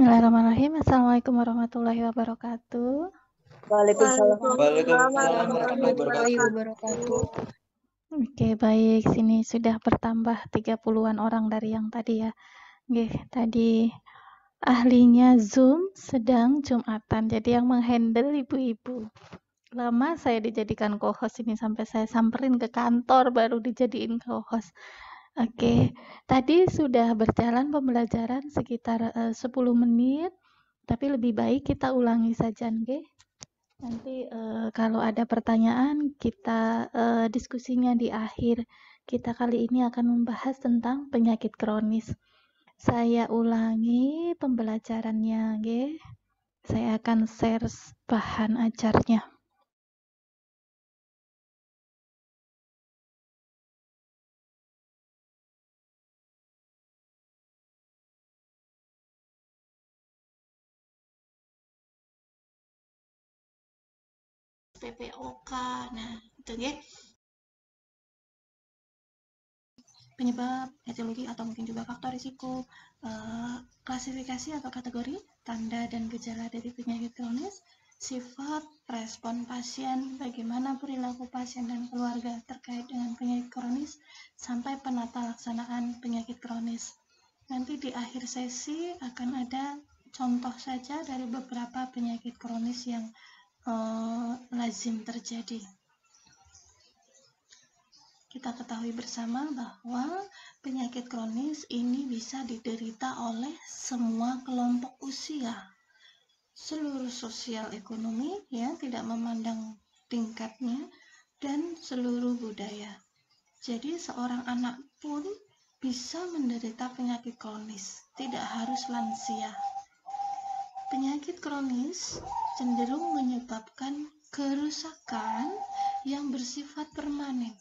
Bismillahirrahmanirrahim. Assalamualaikum warahmatullahi wabarakatuh. Waalaikumsalam Waalaikumsalam warahmatullahi wabarakatuh. Oke, baik. Sini sudah bertambah 30-an orang dari yang tadi ya. Oke, tadi ahlinya Zoom sedang Jumatan. Jadi yang menghandle ibu-ibu. Lama saya dijadikan co-host ini sampai saya samperin ke kantor baru dijadiin co-host. Oke, tadi sudah berjalan pembelajaran sekitar 10 menit, tapi lebih baik kita ulangi saja, oke? Nanti kalau ada pertanyaan kita diskusinya di akhir. Kita kali ini akan membahas tentang penyakit kronis. Saya ulangi pembelajarannya, oke? Saya akan share bahan ajarnya. PPOK. Nah, itu ya. Penyebab, etiologi atau mungkin juga faktor risiko, klasifikasi atau kategori, tanda dan gejala dari penyakit kronis, sifat, respon pasien, bagaimana perilaku pasien dan keluarga terkait dengan penyakit kronis, sampai penata laksanaan penyakit kronis. Nanti di akhir sesi akan ada contoh saja dari beberapa penyakit kronis yang lazim terjadi. Kita ketahui bersama bahwa penyakit kronis ini bisa diderita oleh semua kelompok usia, seluruh sosial ekonomi, ya, tidak memandang tingkatnya, dan seluruh budaya. Jadi seorang anak pun bisa menderita penyakit kronis, tidak harus lansia. Penyakit kronis cenderung menyebabkan kerusakan yang bersifat permanen.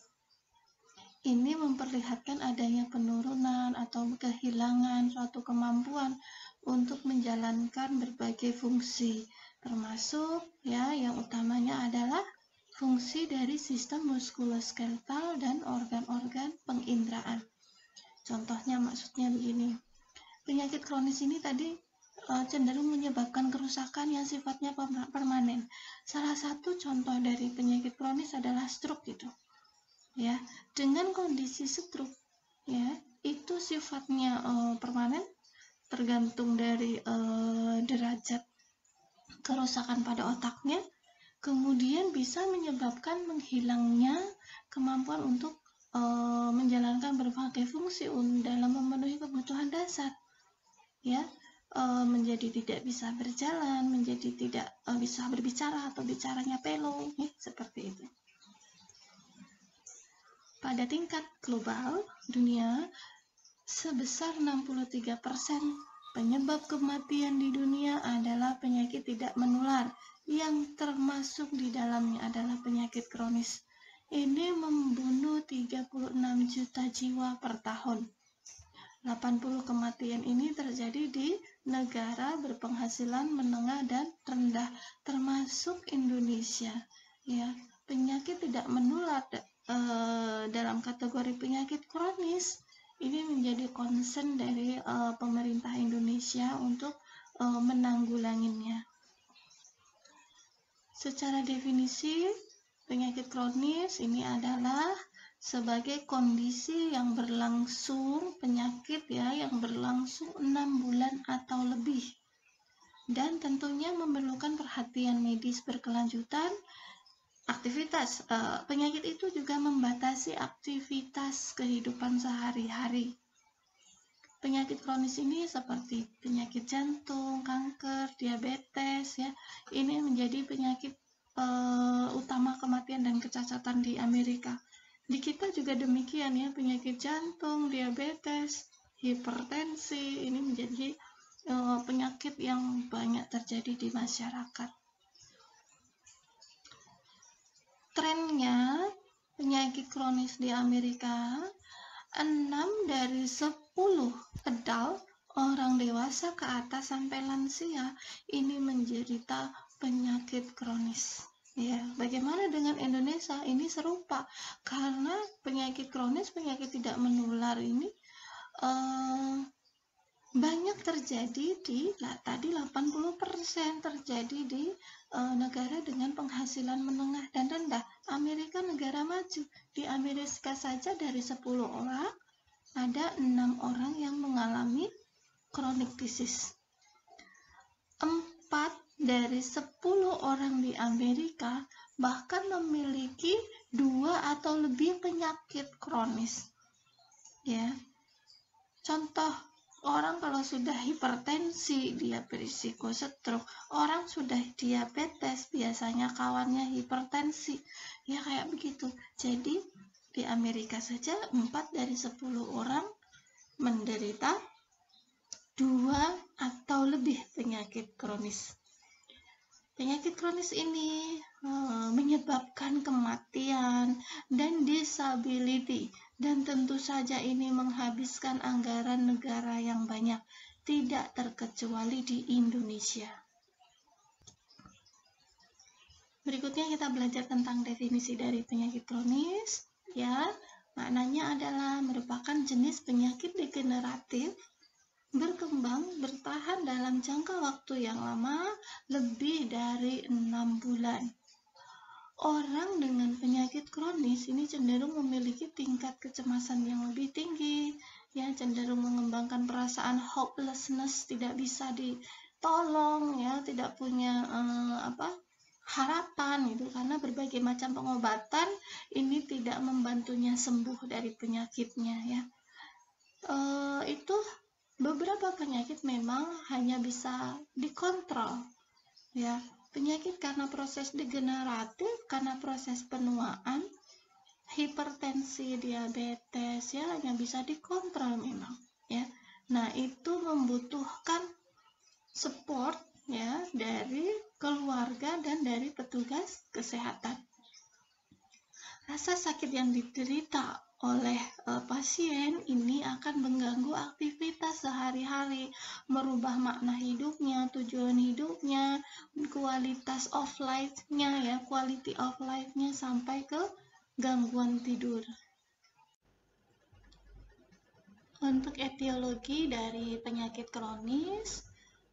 Ini memperlihatkan adanya penurunan atau kehilangan suatu kemampuan untuk menjalankan berbagai fungsi, termasuk ya yang utamanya adalah fungsi dari sistem muskuloskeletal dan organ-organ penginderaan. Contohnya maksudnya begini, penyakit kronis ini tadi cenderung menyebabkan kerusakan yang sifatnya permanen. Salah satu contoh dari penyakit kronis adalah stroke gitu. Ya, dengan kondisi stroke ya, itu sifatnya permanen, tergantung dari derajat kerusakan pada otaknya, kemudian bisa menyebabkan menghilangnya kemampuan untuk menjalankan berbagai fungsi dalam memenuhi kebutuhan dasar, ya, menjadi tidak bisa berjalan, menjadi tidak bisa berbicara atau bicaranya pelo, ya, seperti itu. Pada tingkat global dunia, sebesar 63% penyebab kematian di dunia adalah penyakit tidak menular, yang termasuk di dalamnya adalah penyakit kronis. Ini membunuh 36 juta jiwa per tahun. 80 kematian ini terjadi di negara berpenghasilan menengah dan rendah, termasuk Indonesia. Ya, penyakit tidak menular dalam kategori penyakit kronis ini menjadi concern dari pemerintah Indonesia untuk menanggulanginya. Secara definisi, penyakit kronis ini adalah sebagai kondisi yang berlangsung, penyakit ya yang berlangsung 6 bulan atau lebih, dan tentunya memerlukan perhatian medis berkelanjutan. Aktivitas penyakit itu juga membatasi aktivitas kehidupan sehari-hari. Penyakit kronis ini seperti penyakit jantung, kanker, diabetes, ya, ini menjadi penyakit utama kematian dan kecacatan di Amerika. Di kita juga demikian ya, penyakit jantung, diabetes, hipertensi, ini menjadi penyakit yang banyak terjadi di masyarakat. Trennya penyakit kronis di Amerika, 6 dari 10 adult, orang dewasa ke atas sampai lansia, ini menderita penyakit kronis. Ya, bagaimana dengan Indonesia? Ini serupa, karena penyakit kronis, penyakit tidak menular ini banyak terjadi di tadi 80% terjadi di negara dengan penghasilan menengah dan rendah. Amerika negara maju. Di Amerika saja dari 10 orang ada 6 orang yang mengalami chronic disease. 4 dari 10 orang di Amerika bahkan memiliki 2 atau lebih penyakit kronis. Ya. Contoh, orang kalau sudah hipertensi, dia berisiko stroke. Orang sudah diabetes, biasanya kawannya hipertensi. Ya kayak begitu. Jadi, di Amerika saja 4 dari 10 orang menderita 2 atau lebih penyakit kronis. Penyakit kronis ini menyebabkan kematian dan disability, dan tentu saja ini menghabiskan anggaran negara yang banyak, tidak terkecuali di Indonesia. Berikutnya kita belajar tentang definisi dari penyakit kronis. Ya, maknanya adalah merupakan jenis penyakit degeneratif berkembang bertahan dalam jangka waktu yang lama, lebih dari 6 bulan. Orang dengan penyakit kronis ini cenderung memiliki tingkat kecemasan yang lebih tinggi, ya, cenderung mengembangkan perasaan hopelessness, tidak bisa ditolong, ya, tidak punya harapan itu, karena berbagai macam pengobatan ini tidak membantunya sembuh dari penyakitnya, ya. Itu beberapa penyakit memang hanya bisa dikontrol, ya. Penyakit karena proses degeneratif, karena proses penuaan, hipertensi, diabetes, ya, hanya bisa dikontrol memang, ya. Nah, itu membutuhkan support, ya, dari keluarga dan dari petugas kesehatan. Rasa sakit yang diderita oleh pasien ini akan mengganggu aktivitas sehari-hari, merubah makna hidupnya, tujuan hidupnya, kualitas of life-nya, ya, quality of life-nya, sampai ke gangguan tidur. Untuk etiologi dari penyakit kronis,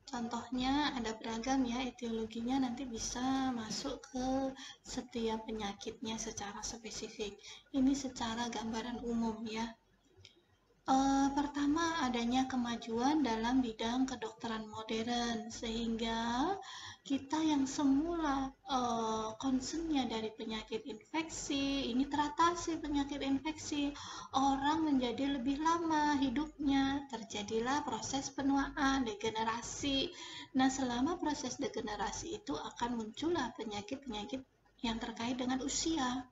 contohnya ada beragam, ya, etiologinya, nanti bisa masuk ke setiap penyakitnya secara spesifik. Ini secara gambaran umum, ya. Pertama, adanya kemajuan dalam bidang kedokteran modern, sehingga kita yang semula concernnya dari penyakit infeksi, ini teratasi penyakit infeksi, orang menjadi lebih lama hidupnya, terjadilah proses penuaan, degenerasi. Nah, selama proses degenerasi itu akan muncullah penyakit-penyakit yang terkait dengan usia,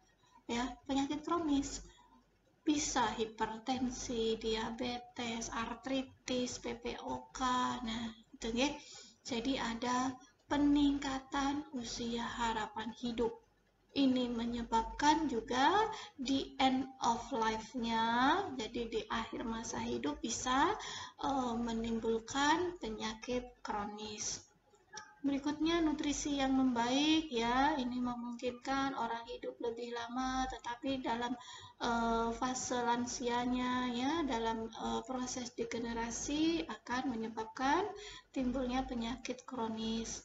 ya, penyakit kronis. Bisa hipertensi, diabetes, artritis, PPOK. Nah, itu ya. Jadi ada peningkatan usia harapan hidup. Ini menyebabkan juga di end of life-nya, jadi di akhir masa hidup bisa menimbulkan penyakit kronis. Berikutnya, nutrisi yang membaik, ya, ini memungkinkan orang hidup lebih lama, tetapi dalam fase lansianya, ya, dalam proses degenerasi akan menyebabkan timbulnya penyakit kronis.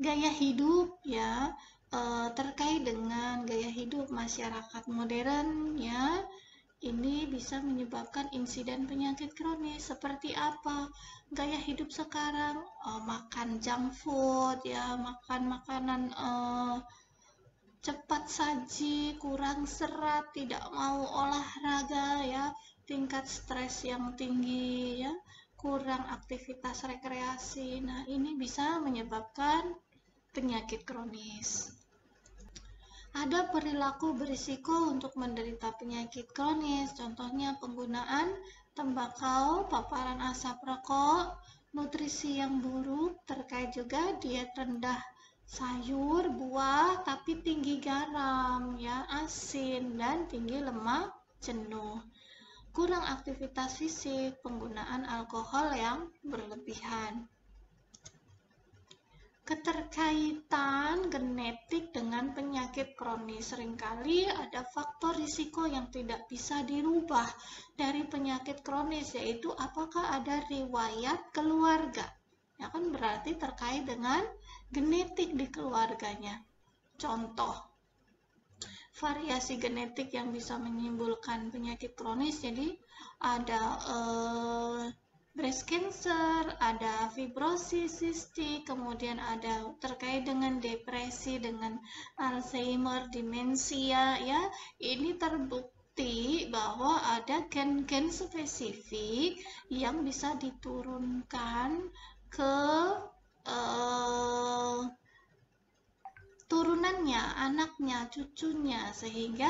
Gaya hidup, ya, terkait dengan gaya hidup masyarakat modern, ya, ini bisa menyebabkan insiden penyakit kronis. Seperti apa? Gaya hidup sekarang, makan junk food, ya, makan makanan cepat saji, kurang serat, tidak mau olahraga, ya, tingkat stres yang tinggi, ya, kurang aktivitas rekreasi. Nah, ini bisa menyebabkan penyakit kronis. Ada perilaku berisiko untuk menderita penyakit kronis, contohnya penggunaan tembakau, paparan asap rokok, nutrisi yang buruk, terkait juga diet rendah sayur, buah, tapi tinggi garam, ya, asin, dan tinggi lemak jenuh. Kurang aktivitas fisik, penggunaan alkohol yang berlebihan. Keterkaitan genetik dengan penyakit kronis. Seringkali ada faktor risiko yang tidak bisa dirubah dari penyakit kronis, yaitu apakah ada riwayat keluarga. Ya kan, berarti terkait dengan genetik di keluarganya. Contoh, variasi genetik yang bisa menimbulkan penyakit kronis. Jadi ada breast cancer, ada fibrosis sistik, kemudian ada terkait dengan depresi, dengan Alzheimer, demensia, ya. Ini terbukti bahwa ada gen-gen spesifik yang bisa diturunkan ke turunannya, anaknya, cucunya, sehingga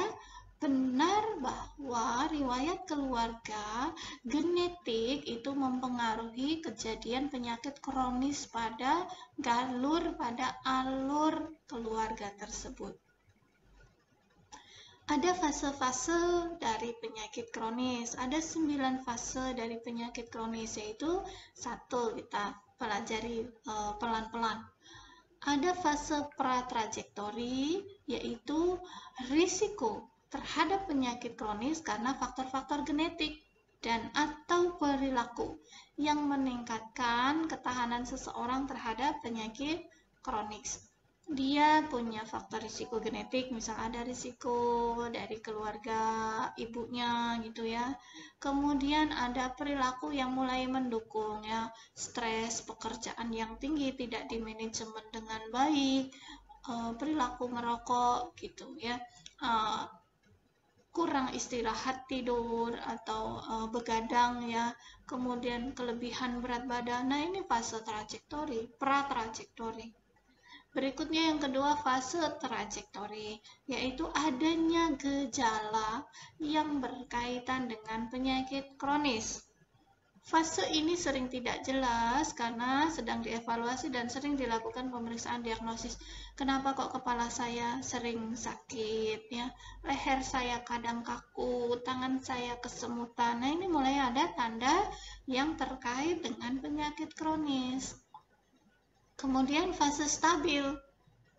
benar bahwa riwayat keluarga genetik itu mempengaruhi kejadian penyakit kronis pada alur keluarga tersebut. Ada fase-fase dari penyakit kronis. Ada 9 fase dari penyakit kronis, yaitu 1 kita pelajari pelan-pelan. Ada fase pra-trajektori, yaitu risiko terhadap penyakit kronis karena faktor-faktor genetik dan atau perilaku yang meningkatkan ketahanan seseorang terhadap penyakit kronis. Dia punya faktor risiko genetik, misal ada risiko dari keluarga ibunya gitu ya. Kemudian ada perilaku yang mulai mendukung, ya, stres, pekerjaan yang tinggi tidak dimanajemen dengan baik, perilaku merokok gitu ya, kurang istirahat tidur atau begadang ya, kemudian kelebihan berat badan. Nah, ini fase trajektori, pra-trajektori. Berikutnya yang kedua, fase trajektori, yaitu adanya gejala yang berkaitan dengan penyakit kronis. Fase ini sering tidak jelas karena sedang dievaluasi dan sering dilakukan pemeriksaan diagnosis. Kenapa kok kepala saya sering sakit, ya, leher saya kadang kaku, tangan saya kesemutan. Nah, ini mulai ada tanda yang terkait dengan penyakit kronis. Kemudian fase stabil,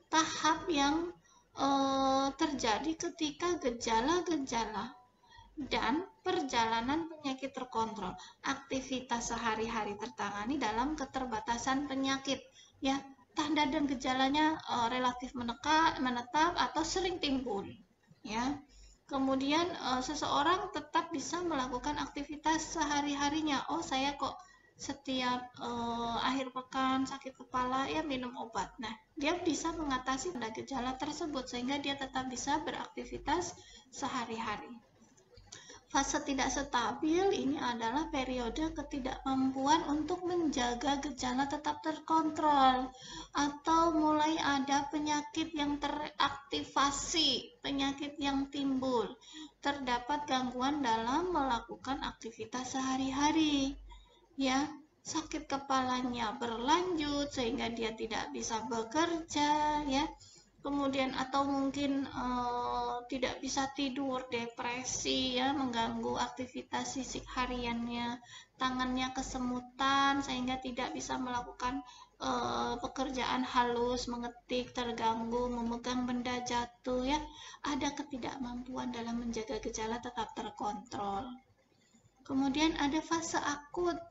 tahap yang terjadi ketika gejala-gejala dan perjalanan penyakit terkontrol. Aktivitas sehari-hari tertangani dalam keterbatasan penyakit, ya. Tanda dan gejalanya relatif menetap atau sering timbul, ya. Kemudian seseorang tetap bisa melakukan aktivitas sehari-harinya. Oh, saya kok setiap akhir pekan sakit kepala, ya minum obat. Nah, dia bisa mengatasi gejala tersebut sehingga dia tetap bisa beraktivitas sehari-hari. Fase tidak stabil ini adalah periode ketidakmampuan untuk menjaga gejala tetap terkontrol atau mulai ada penyakit yang teraktivasi, penyakit yang timbul. Terdapat gangguan dalam melakukan aktivitas sehari-hari. Ya, sakit kepalanya berlanjut sehingga dia tidak bisa bekerja, ya. Kemudian atau mungkin tidak bisa tidur, depresi, ya, mengganggu aktivitas fisik hariannya, tangannya kesemutan sehingga tidak bisa melakukan pekerjaan halus, mengetik, terganggu, memegang benda jatuh, ya. Ada ketidakmampuan dalam menjaga gejala tetap terkontrol. Kemudian ada fase akut.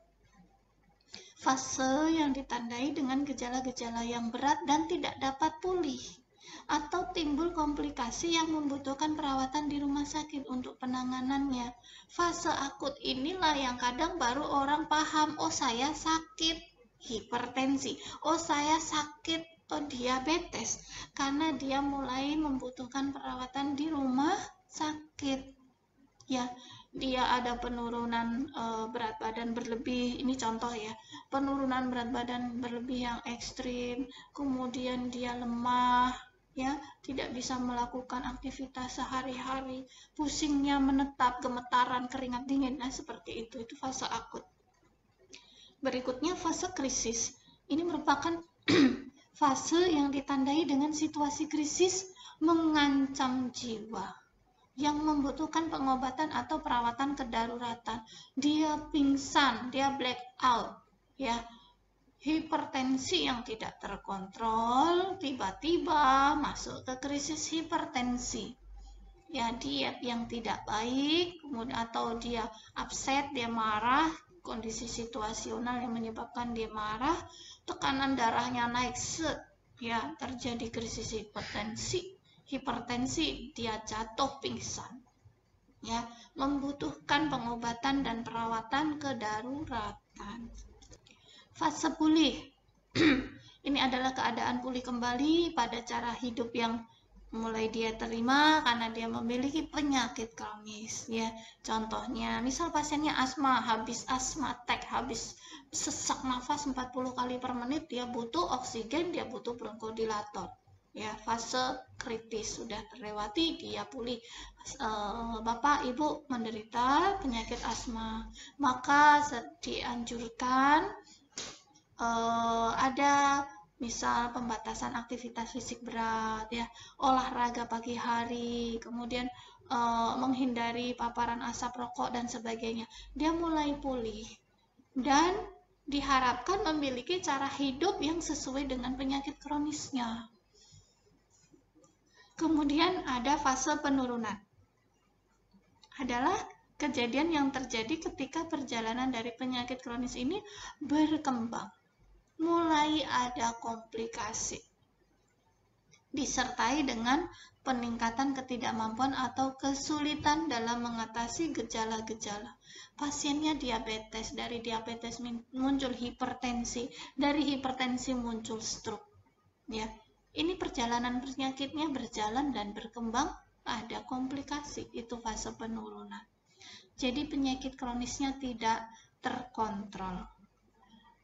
Fase yang ditandai dengan gejala-gejala yang berat dan tidak dapat pulih, atau timbul komplikasi yang membutuhkan perawatan di rumah sakit untuk penanganannya. Fase akut inilah yang kadang baru orang paham, oh saya sakit hipertensi, oh saya sakit diabetes, karena dia mulai membutuhkan perawatan di rumah sakit, ya. Dia ada penurunan berat badan berlebih, ini contoh ya, penurunan berat badan berlebih yang ekstrim, kemudian dia lemah, ya, tidak bisa melakukan aktivitas sehari-hari, pusingnya menetap, gemetaran, keringat dingin. Nah, seperti itu fase akut. Berikutnya fase krisis. Ini merupakan fase yang ditandai dengan situasi krisis mengancam jiwa, yang membutuhkan pengobatan atau perawatan kedaruratan. Dia pingsan, dia black out, ya. hipertensi yang tidak terkontrol tiba-tiba masuk ke krisis hipertensi. Ya, diet yang tidak baik, kemudian atau dia upset, dia marah, kondisi situasional yang menyebabkan dia marah, tekanan darahnya naik, ya terjadi krisis hipertensi, dia jatuh pingsan, ya membutuhkan pengobatan dan perawatan kedaruratan. Fase pulih. Ini adalah keadaan pulih kembali pada cara hidup yang mulai dia terima karena dia memiliki penyakit kronis, ya. Contohnya, misal pasiennya asma, habis asma attack, habis sesak nafas 40 kali per menit, dia butuh oksigen, dia butuh bronkodilator. Ya, fase kritis sudah terlewati, dia pulih. Bapak Ibu menderita penyakit asma, maka dianjurkan ada misal pembatasan aktivitas fisik berat, ya, olahraga pagi hari, kemudian menghindari paparan asap rokok dan sebagainya. Dia mulai pulih dan diharapkan memiliki cara hidup yang sesuai dengan penyakit kronisnya. Kemudian ada fase penurunan. Adalah kejadian yang terjadi ketika perjalanan dari penyakit kronis ini berkembang. Mulai ada komplikasi, disertai dengan peningkatan ketidakmampuan atau kesulitan dalam mengatasi gejala-gejala. Pasiennya diabetes, dari diabetes muncul hipertensi, dari hipertensi muncul stroke. Ya, ini perjalanan penyakitnya berjalan dan berkembang, ada komplikasi, itu fase penurunan. Jadi penyakit kronisnya tidak terkontrol.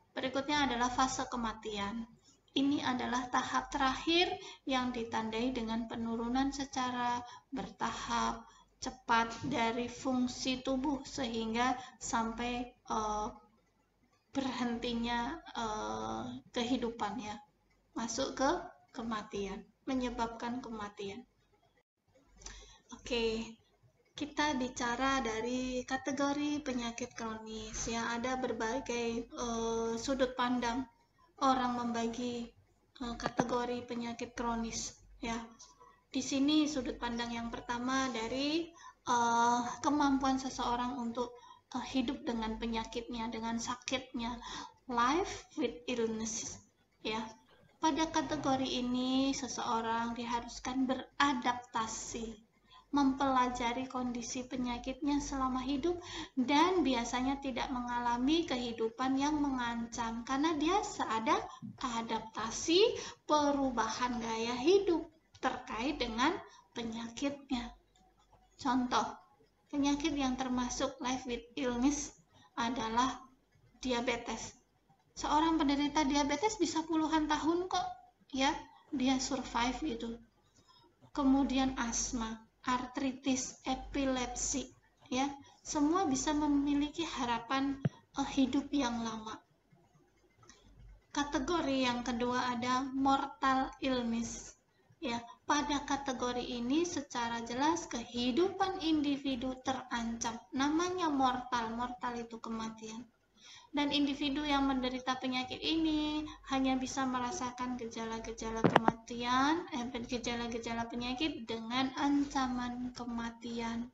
Berikutnya adalah fase kematian. Ini adalah tahap terakhir yang ditandai dengan penurunan secara bertahap, cepat dari fungsi tubuh sehingga sampai berhentinya kehidupan, ya. Masuk ke kematian, menyebabkan kematian. Oke. Kita bicara dari kategori penyakit kronis, ya. Ada berbagai sudut pandang orang membagi kategori penyakit kronis, ya. Di sini sudut pandang yang pertama dari kemampuan seseorang untuk hidup dengan penyakitnya, dengan sakitnya, life with illness, ya. Pada kategori ini seseorang diharuskan beradaptasi, mempelajari kondisi penyakitnya selama hidup, dan biasanya tidak mengalami kehidupan yang mengancam karena dia ada adaptasi perubahan gaya hidup terkait dengan penyakitnya. Contoh, penyakit yang termasuk life with illness adalah diabetes. Seorang penderita diabetes bisa puluhan tahun kok, ya, dia survive gitu. Kemudian asma, artritis, epilepsi, ya, semua bisa memiliki harapan hidup yang lama. Kategori yang kedua ada mortal illness, ya. Pada kategori ini secara jelas kehidupan individu terancam. Namanya mortal itu kematian. Dan individu yang menderita penyakit ini hanya bisa merasakan gejala-gejala kematian, gejala-gejala penyakit dengan ancaman kematian.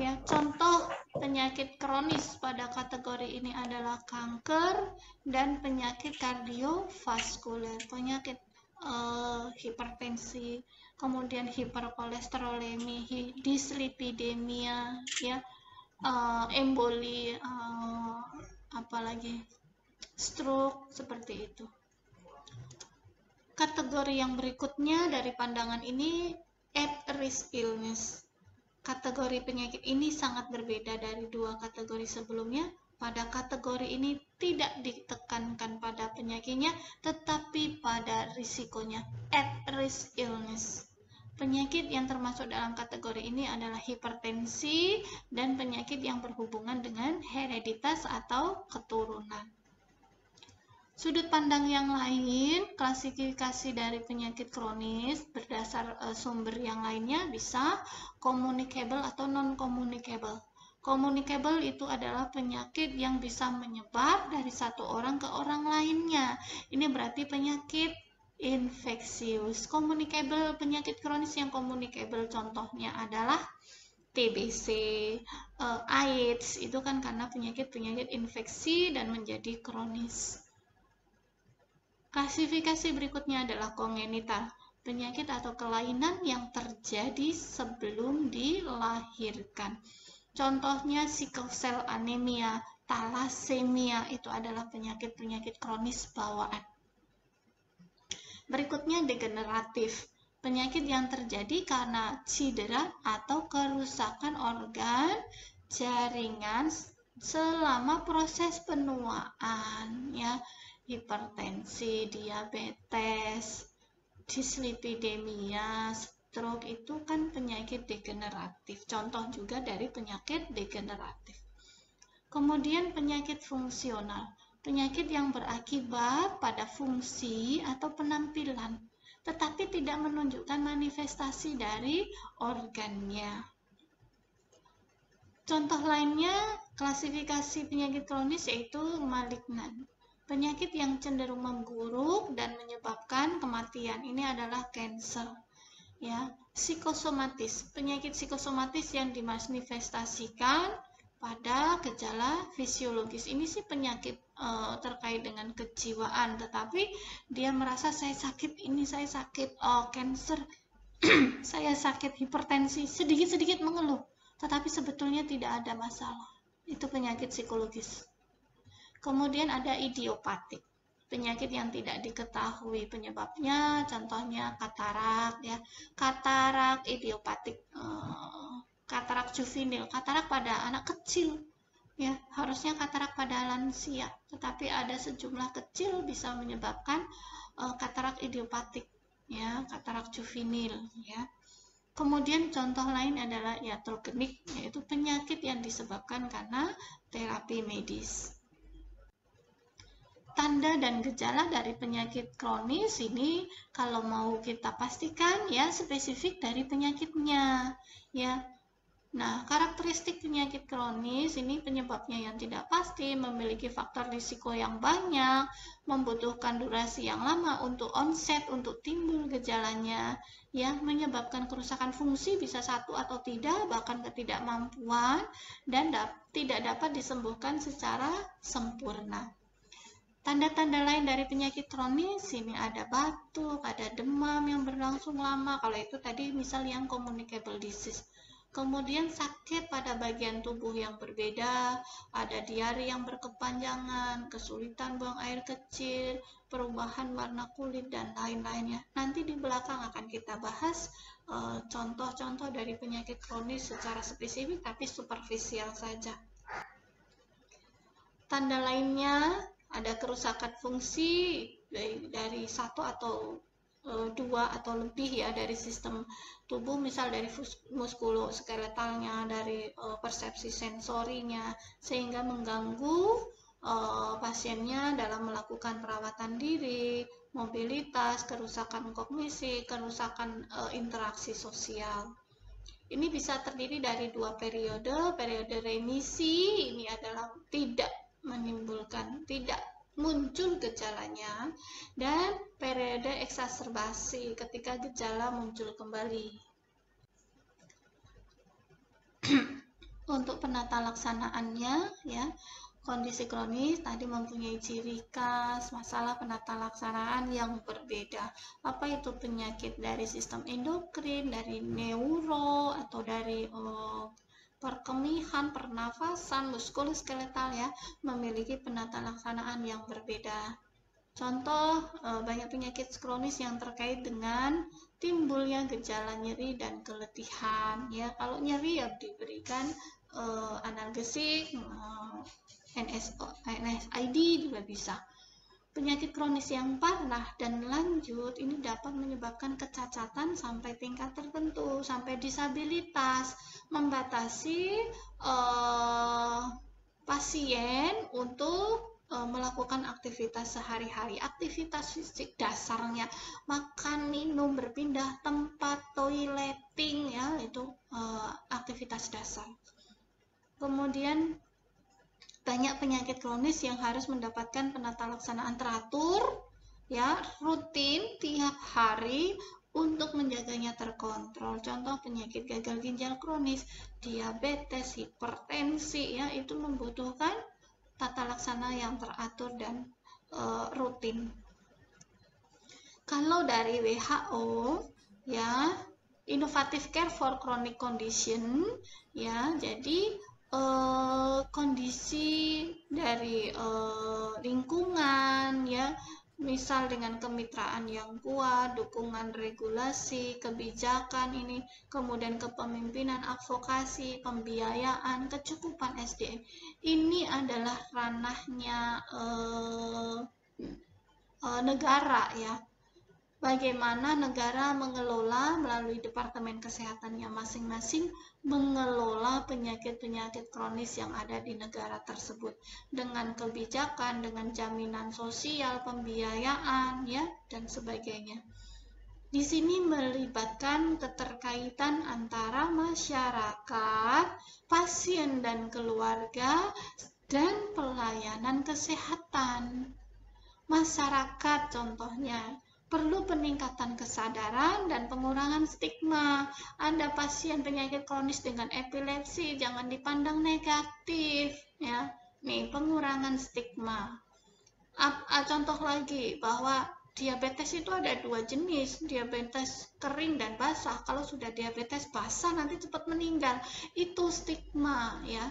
Ya, contoh penyakit kronis pada kategori ini adalah kanker dan penyakit kardiovaskuler, penyakit hipertensi, kemudian hiperkolesterolemi, dislipidemia, ya, emboli, apalagi stroke, seperti itu. Kategori yang berikutnya dari pandangan ini at risk illness. Kategori penyakit ini sangat berbeda dari dua kategori sebelumnya. Pada kategori ini tidak ditekankan pada penyakitnya, tetapi pada risikonya, at risk illness. Penyakit yang termasuk dalam kategori ini adalah hipertensi dan penyakit yang berhubungan dengan hereditas atau keturunan. Sudut pandang yang lain, klasifikasi dari penyakit kronis berdasar sumber yang lainnya bisa communicable atau non-communicable. Communicable itu adalah penyakit yang bisa menyebar dari satu orang ke orang lainnya. Ini berarti penyakit infeksius. Communicable, penyakit kronis yang communicable contohnya adalah TBC, AIDS, itu kan karena penyakit-penyakit infeksi dan menjadi kronis. Klasifikasi berikutnya adalah kongenital, penyakit atau kelainan yang terjadi sebelum dilahirkan. Contohnya sickle cell anemia, thalassemia, itu adalah penyakit-penyakit kronis bawaan. Berikutnya degeneratif, penyakit yang terjadi karena cedera atau kerusakan organ jaringan selama proses penuaan, ya, hipertensi, diabetes, dislipidemia, stroke itu kan penyakit degeneratif. Contoh juga dari penyakit degeneratif. Kemudian penyakit fungsional, penyakit yang berakibat pada fungsi atau penampilan, tetapi tidak menunjukkan manifestasi dari organnya. Contoh lainnya, klasifikasi penyakit kronis yaitu malignan, penyakit yang cenderung memburuk dan menyebabkan kematian. Ini adalah kanker. Ya, psikosomatis, penyakit psikosomatis yang dimanifestasikan pada gejala fisiologis. Ini sih penyakit terkait dengan kejiwaan, tetapi dia merasa saya sakit, ini saya sakit kanker, saya sakit hipertensi, sedikit-sedikit mengeluh, tetapi sebetulnya tidak ada masalah. Itu penyakit psikologis. Kemudian ada idiopatik, penyakit yang tidak diketahui penyebabnya, contohnya katarak, ya, katarak idiopatik, katarak juvenil, katarak pada anak kecil, ya, harusnya katarak pada lansia, tetapi ada sejumlah kecil bisa menyebabkan katarak idiopatik, ya, katarak juvenil, ya. Kemudian contoh lain adalah iatrogenik, yaitu penyakit yang disebabkan karena terapi medis. Tanda dan gejala dari penyakit kronis ini kalau mau kita pastikan ya spesifik dari penyakitnya, ya. Nah, karakteristik penyakit kronis ini penyebabnya yang tidak pasti, memiliki faktor risiko yang banyak, membutuhkan durasi yang lama untuk onset, untuk timbul gejalanya, ya, menyebabkan kerusakan fungsi bisa satu atau tidak, bahkan ketidakmampuan, dan tidak dapat disembuhkan secara sempurna. Tanda-tanda lain dari penyakit kronis ini ada batuk, ada demam yang berlangsung lama, kalau itu tadi misal yang communicable disease. Kemudian sakit pada bagian tubuh yang berbeda, ada diare yang berkepanjangan, kesulitan buang air kecil, perubahan warna kulit, dan lain-lainnya. Nanti di belakang akan kita bahas contoh-contoh dari penyakit kronis secara spesifik, tapi superficial saja. Tanda lainnya ada kerusakan fungsi dari satu atau dua atau lebih ya dari sistem tubuh, misal dari muskuloskeletalnya, dari persepsi sensorinya, sehingga mengganggu pasiennya dalam melakukan perawatan diri, mobilitas, kerusakan kognisi, kerusakan interaksi sosial. Ini bisa terdiri dari dua periode. Periode remisi ini adalah tidak muncul gejalanya, dan periode eksaserbasi ketika gejala muncul kembali. Untuk penata laksanaannya, ya, kondisi kronis tadi mempunyai ciri khas, masalah penata laksanaan yang berbeda. Apa itu penyakit dari sistem endokrin, dari neuro, atau dari perkemihan, pernafasan, muskuloskeletal, ya, memiliki penata laksanaan yang berbeda. Contoh banyak penyakit kronis yang terkait dengan timbulnya gejala nyeri dan keletihan, ya. Kalau nyeri ya diberikan analgesik, NSAID juga bisa. Penyakit kronis yang parah dan lanjut ini dapat menyebabkan kecacatan sampai tingkat tertentu, sampai disabilitas, membatasi pasien untuk melakukan aktivitas sehari-hari, aktivitas fisik dasarnya, makan, minum, berpindah tempat, toileting, ya, itu aktivitas dasar. Kemudian banyak penyakit kronis yang harus mendapatkan penata laksanaan teratur, ya, rutin tiap hari untuk menjaganya terkontrol. Contoh penyakit gagal ginjal kronis, diabetes, hipertensi, ya, itu membutuhkan tata laksana yang teratur dan rutin. Kalau dari WHO, ya, Innovative Care for Chronic Condition, ya, jadi kondisi dari lingkungan, ya, misal dengan kemitraan yang kuat, dukungan regulasi, kebijakan ini, kemudian kepemimpinan, advokasi, pembiayaan, kecukupan SDM. Ini adalah ranahnya negara, ya. Bagaimana negara mengelola melalui Departemen Kesehatannya masing-masing mengelola penyakit-penyakit kronis yang ada di negara tersebut dengan kebijakan, dengan jaminan sosial, pembiayaan, ya, dan sebagainya. Di sini melibatkan keterkaitan antara masyarakat, pasien dan keluarga, dan pelayanan kesehatan. Masyarakat contohnya perlu peningkatan kesadaran dan pengurangan stigma. Ada pasien penyakit kronis dengan epilepsi, jangan dipandang negatif, ya. Nih, pengurangan stigma. Contoh lagi bahwa diabetes itu ada 2 jenis, diabetes kering dan basah. Kalau sudah diabetes basah nanti cepat meninggal. Itu stigma, ya.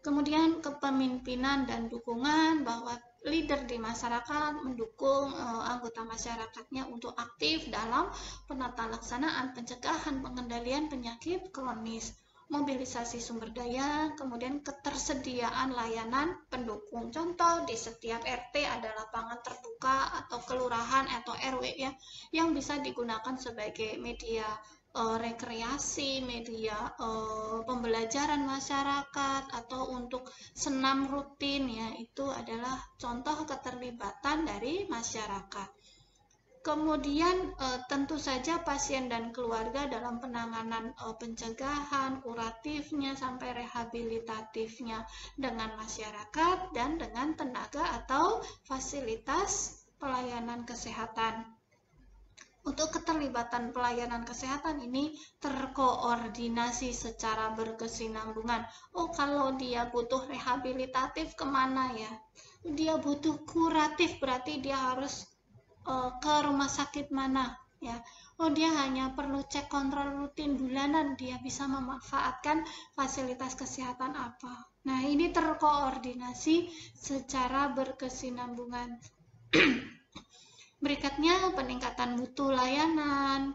Kemudian kepemimpinan dan dukungan, bahwa leader di masyarakat mendukung anggota masyarakatnya untuk aktif dalam penata laksanaan pencegahan pengendalian penyakit kronis, mobilisasi sumber daya, kemudian ketersediaan layanan pendukung. Contoh, di setiap RT ada lapangan terbuka atau kelurahan atau RW, ya, yang bisa digunakan sebagai media rekreasi, media pembelajaran masyarakat, atau untuk senam rutin, ya, itu adalah contoh keterlibatan dari masyarakat. Kemudian tentu saja pasien dan keluarga dalam penanganan pencegahan, kuratifnya sampai rehabilitatifnya dengan masyarakat dan dengan tenaga atau fasilitas pelayanan kesehatan. Untuk keterlibatan pelayanan kesehatan ini terkoordinasi secara berkesinambungan. Oh, kalau dia butuh rehabilitatif kemana, ya? Dia butuh kuratif, berarti dia harus ke rumah sakit mana, ya. Oh, dia hanya perlu cek kontrol rutin bulanan, dia bisa memanfaatkan fasilitas kesehatan apa. Nah, ini terkoordinasi secara berkesinambungan. Berikutnya, peningkatan mutu layanan,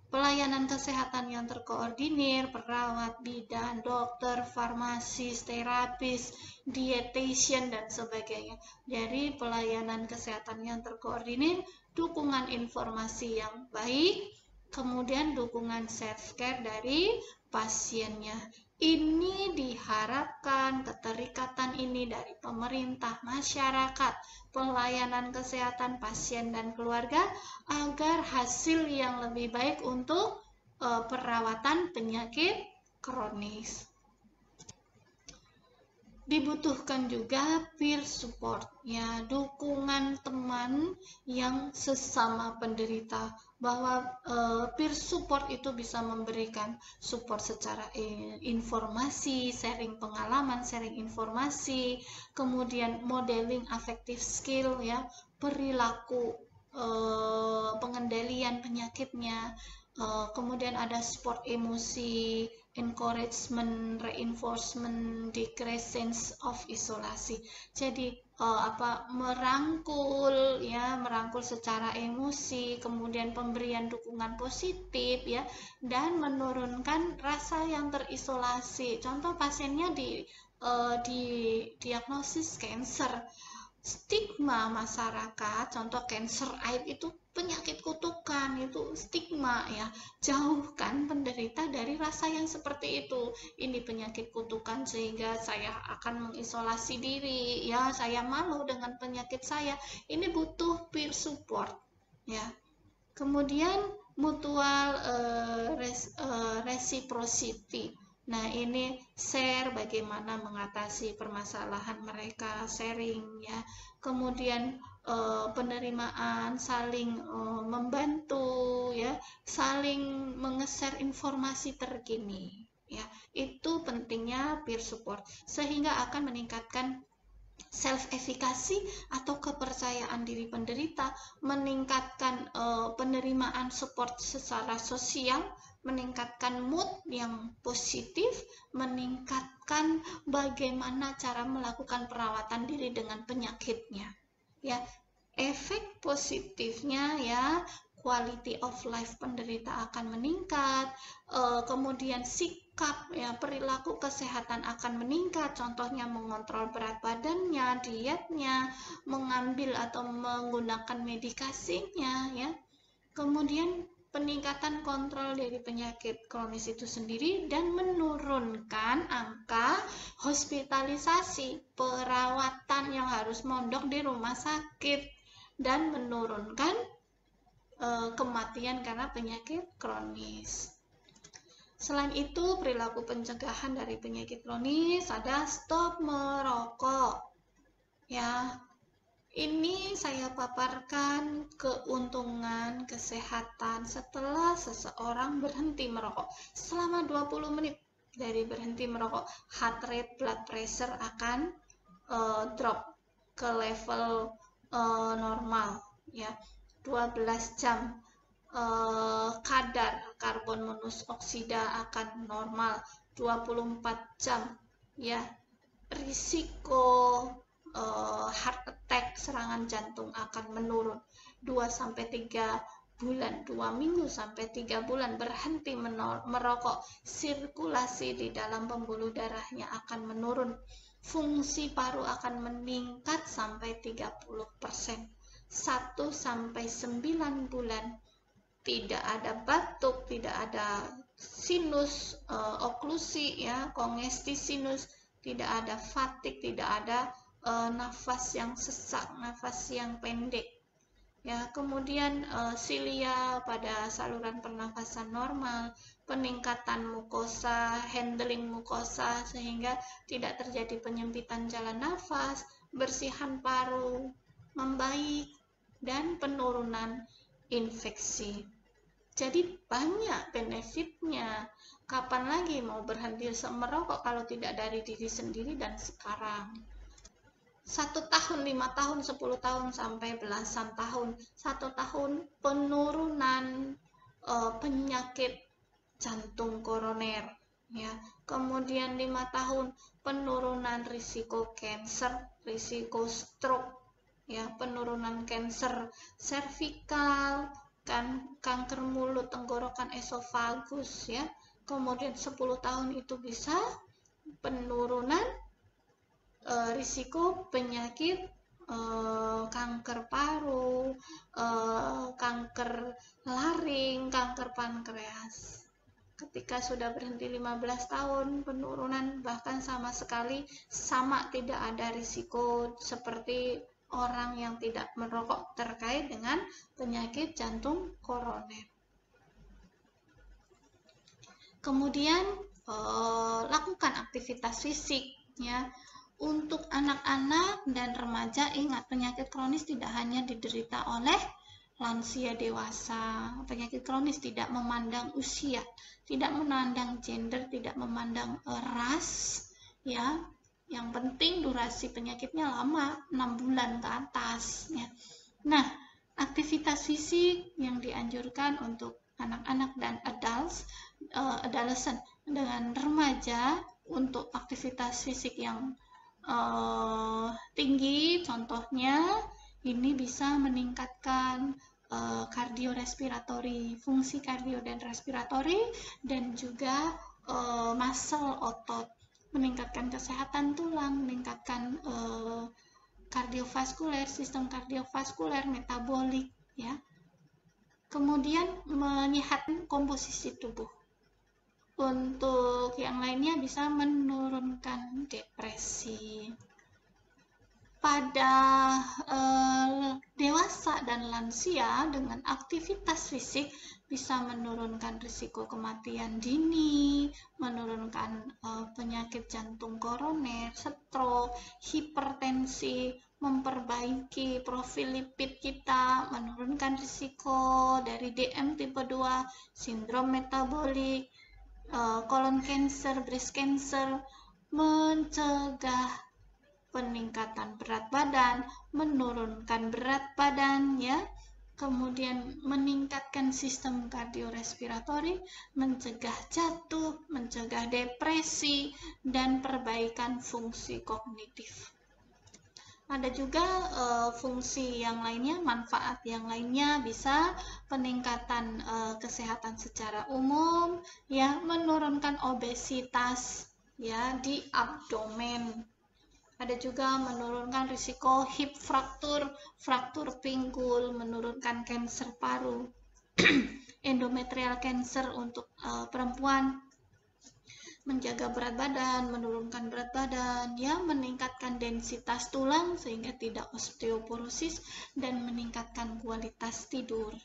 pelayanan kesehatan yang terkoordinir, perawat, bidan, dokter, farmasis, terapis, dietitian, dan sebagainya. Jadi, pelayanan kesehatan yang terkoordinir, dukungan informasi yang baik, kemudian dukungan self-care dari pasiennya. Ini diharapkan keterikatan ini dari pemerintah, masyarakat, pelayanan kesehatan pasien dan keluarga agar hasil yang lebih baik untuk perawatan penyakit kronis. Dibutuhkan juga peer support, ya, dukungan teman yang sesama penderita, bahwa peer support itu bisa memberikan support secara informasi, sharing pengalaman, sharing informasi, kemudian modeling affective skill, ya, perilaku pengendalian penyakitnya, kemudian ada support emosi, encouragement, reinforcement, decreasance of isolasi. Jadi merangkul, ya, merangkul secara emosi, kemudian pemberian dukungan positif, ya, dan menurunkan rasa yang terisolasi. Contoh, pasiennya di diagnosis cancer, stigma masyarakat, contoh cancer aib itu penyakit kutukan, itu stigma, ya. Jauhkan penderita dari rasa yang seperti itu. Ini penyakit kutukan sehingga saya akan mengisolasi diri, ya, saya malu dengan penyakit saya. Ini butuh peer support, ya. Kemudian mutual reciprocity, Nah, ini share bagaimana mengatasi permasalahan mereka, sharing ya. Kemudian penerimaan, saling membantu ya, saling menge-share informasi terkini ya. Itu pentingnya peer support sehingga akan meningkatkan self-efikasi atau kepercayaan diri penderita, meningkatkan penerimaan support secara sosial, meningkatkan mood yang positif, meningkatkan bagaimana cara melakukan perawatan diri dengan penyakitnya. Ya, efek positifnya ya, quality of life penderita akan meningkat, kemudian sikap ya, perilaku kesehatan akan meningkat, contohnya mengontrol berat badannya, dietnya, mengambil atau menggunakan medikasinya ya. Kemudian peningkatan kontrol dari penyakit kronis itu sendiri dan menurunkan angka hospitalisasi, perawatan yang harus mondok di rumah sakit, dan menurunkan kematian karena penyakit kronis. Selain itu, perilaku pencegahan dari penyakit kronis ada stop merokok. Ya, ini saya paparkan keuntungan kesehatan setelah seseorang berhenti merokok. Selama 20 menit dari berhenti merokok, heart rate, blood pressure akan drop ke level normal ya. 12 jam kadar karbon monoksida akan normal. 24 jam ya, risiko heart attack, serangan jantung akan menurun. 2-3 bulan, 2 minggu sampai 3 bulan berhenti merokok, sirkulasi di dalam pembuluh darahnya akan menurun, fungsi paru akan meningkat sampai 30%. 1-9 bulan tidak ada batuk, tidak ada sinus, oklusi ya, kongesti sinus, tidak ada fatigue, tidak ada nafas yang sesak, nafas yang pendek ya. Kemudian silia pada saluran pernafasan normal, peningkatan mukosa, handling mukosa sehingga tidak terjadi penyempitan jalan nafas, bersihan paru membaik, dan penurunan infeksi. Jadi banyak benefitnya. Kapan lagi mau berhenti merokok kalau tidak dari diri sendiri dan sekarang? 1 tahun, 5 tahun, 10 tahun, sampai belasan tahun. 1 tahun penurunan penyakit jantung koroner ya. Kemudian 5 tahun penurunan risiko kanker, risiko stroke ya, penurunan kanker servikal, kanker mulut, tenggorokan, esofagus ya. Kemudian 10 tahun itu bisa penurunan risiko penyakit kanker paru, kanker laring, kanker pankreas. Ketika sudah berhenti 15 tahun, penurunan bahkan sama sekali sama, tidak ada risiko seperti orang yang tidak merokok terkait dengan penyakit jantung koroner. Kemudian lakukan aktivitas fisik ya. Untuk anak-anak dan remaja, ingat penyakit kronis tidak hanya diderita oleh lansia dewasa. Penyakit kronis tidak memandang usia, tidak memandang gender, tidak memandang ras ya. Yang penting durasi penyakitnya lama, 6 bulan ke atas ya. Nah, aktivitas fisik yang dianjurkan untuk anak-anak dan adolescent dengan remaja, untuk aktivitas fisik yang tinggi, contohnya ini bisa meningkatkan kardiorespiratori, fungsi kardio dan respiratori, dan juga muscle otot, meningkatkan kesehatan tulang, meningkatkan kardiovaskuler, sistem kardiovaskuler, metabolik ya. Kemudian menyehatkan komposisi tubuh. Untuk yang lainnya bisa menurunkan depresi. Pada dewasa dan lansia dengan aktivitas fisik bisa menurunkan risiko kematian dini, menurunkan menurunkan penyakit jantung koroner, stroke, hipertensi, memperbaiki profil lipid kita, menurunkan risiko dari DM tipe 2, sindrom metabolik, colon cancer, breast cancer, mencegah peningkatan berat badan, menurunkan berat badan ya. Kemudian meningkatkan sistem kardiorespiratori, mencegah jatuh, mencegah depresi, dan perbaikan fungsi kognitif. Ada juga fungsi yang lainnya, manfaat yang lainnya bisa peningkatan kesehatan secara umum, ya, menurunkan obesitas ya di abdomen. Ada juga menurunkan risiko hip fracture, fraktur pinggul, menurunkan kanker paru, endometrial cancer untuk perempuan, menjaga berat badan, menurunkan berat badan, ya, meningkatkan densitas tulang sehingga tidak osteoporosis dan meningkatkan kualitas tidur.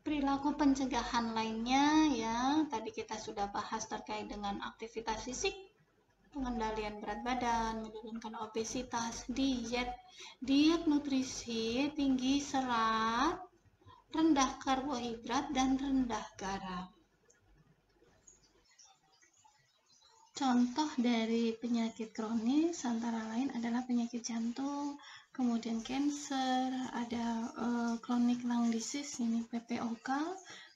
Perilaku pencegahan lainnya ya, tadi kita sudah bahas terkait dengan aktivitas fisik, pengendalian berat badan, menurunkan obesitas, diet nutrisi tinggi serat, rendah karbohidrat, dan rendah garam. Contoh dari penyakit kronis antara lain adalah penyakit jantung, kemudian cancer, ada chronic lung disease, ini PPOK,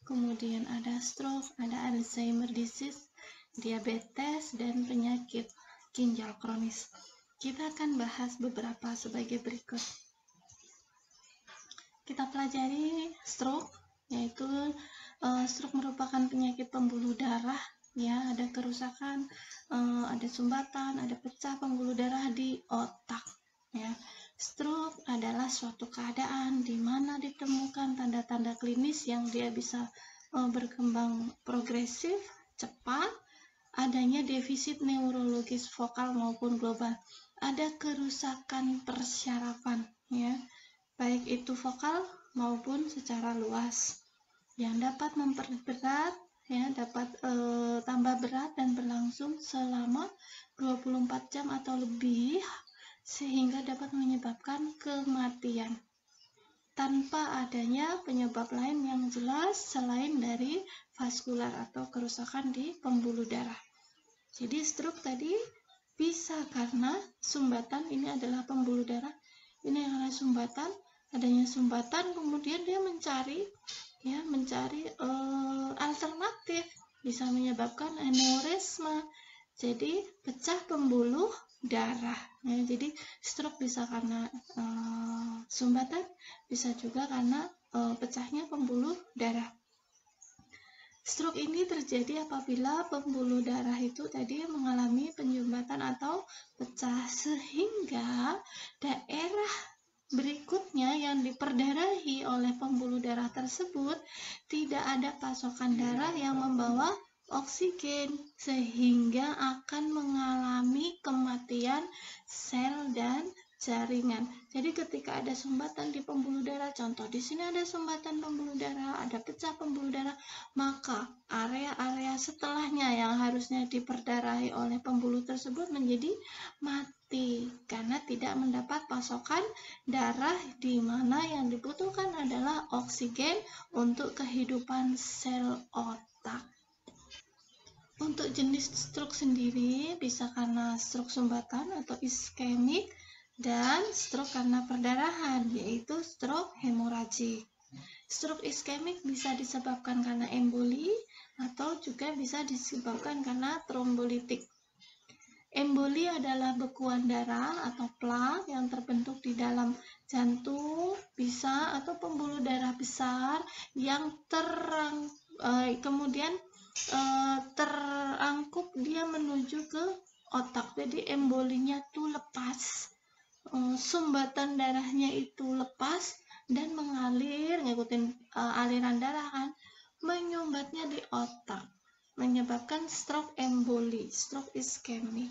kemudian ada stroke, ada Alzheimer disease, diabetes, dan penyakit ginjal kronis. Kita akan bahas beberapa sebagai berikut. Kita pelajari stroke, yaitu stroke merupakan penyakit pembuluh darah, ya, ada kerusakan, ada sumbatan, ada pecah pembuluh darah di otak, ya. Stroke adalah suatu keadaan di mana ditemukan tanda-tanda klinis yang dia bisa berkembang progresif, cepat, adanya defisit neurologis vokal maupun global, ada kerusakan persyarafan, ya, baik itu vokal maupun secara luas, yang dapat memperberat, ya, dapat tambah berat dan berlangsung selama 24 jam atau lebih, sehingga dapat menyebabkan kematian tanpa adanya penyebab lain yang jelas selain dari vaskular atau kerusakan di pembuluh darah. Jadi stroke tadi bisa karena sumbatan, ini adalah pembuluh darah, ini adalah sumbatan, adanya sumbatan, kemudian dia mencari alternatif, bisa menyebabkan aneurisma, jadi pecah pembuluh darah, ya. Jadi stroke bisa karena sumbatan, bisa juga karena pecahnya pembuluh darah. Stroke ini terjadi apabila pembuluh darah itu tadi mengalami penyumbatan atau pecah, sehingga daerah berikutnya yang diperdarahi oleh pembuluh darah tersebut tidak ada pasokan darah yang membawa oksigen, sehingga akan mengalami kematian sel dan jaringan. Jadi ketika ada sumbatan di pembuluh darah, contoh di sini ada sumbatan pembuluh darah, ada pecah pembuluh darah, maka area-area setelahnya yang harusnya diperdarahi oleh pembuluh tersebut menjadi mati karena tidak mendapat pasokan darah, di mana yang dibutuhkan adalah oksigen untuk kehidupan sel otak. Untuk jenis stroke sendiri bisa karena stroke sumbatan atau iskemik, dan stroke karena perdarahan, yaitu stroke hemoragik. Stroke iskemik bisa disebabkan karena emboli atau juga bisa disebabkan karena trombolitik. Emboli adalah bekuan darah atau plak yang terbentuk di dalam jantung, bisa, atau pembuluh darah besar yang kemudian terangkup dia menuju ke otak. Jadi embolinya tuh lepas, sumbatan darahnya itu lepas dan mengalir, ngikutin aliran darah kan, menyumbatnya di otak, menyebabkan stroke emboli, stroke iskemik.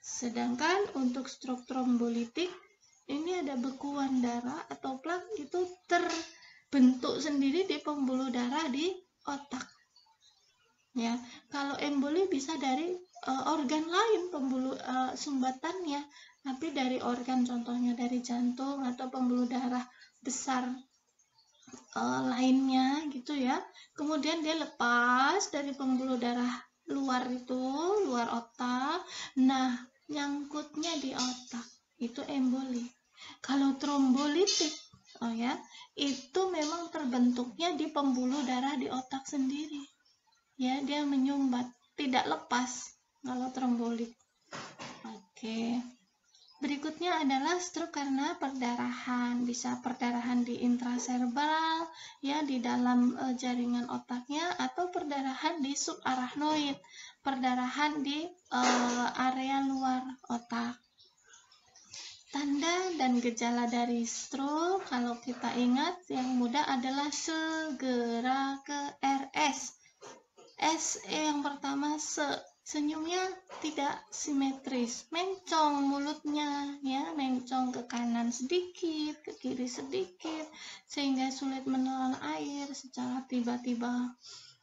Sedangkan untuk stroke trombolitik, ini ada bekuan darah atau plak itu terbentuk sendiri di pembuluh darah di otak. Ya, kalau emboli bisa dari organ lain pembuluh sumbatannya, tapi dari organ, contohnya dari jantung atau pembuluh darah besar lainnya gitu ya. Kemudian dia lepas dari pembuluh darah luar itu, luar otak. Nah, nyangkutnya di otak. Itu emboli. Kalau trombolitik, oh ya, itu memang terbentuknya di pembuluh darah di otak sendiri. Ya, dia menyumbat, tidak lepas kalau trombolit. Oke. Berikutnya adalah stroke karena perdarahan, bisa perdarahan di intracerebral, ya di dalam jaringan otaknya, atau perdarahan di subarachnoid, perdarahan di area luar otak. Tanda dan gejala dari stroke, kalau kita ingat yang mudah adalah segera ke RS. Yang pertama senyumnya tidak simetris, mencong mulutnya, ya mencong ke kanan sedikit, ke kiri sedikit, sehingga sulit menelan air secara tiba-tiba.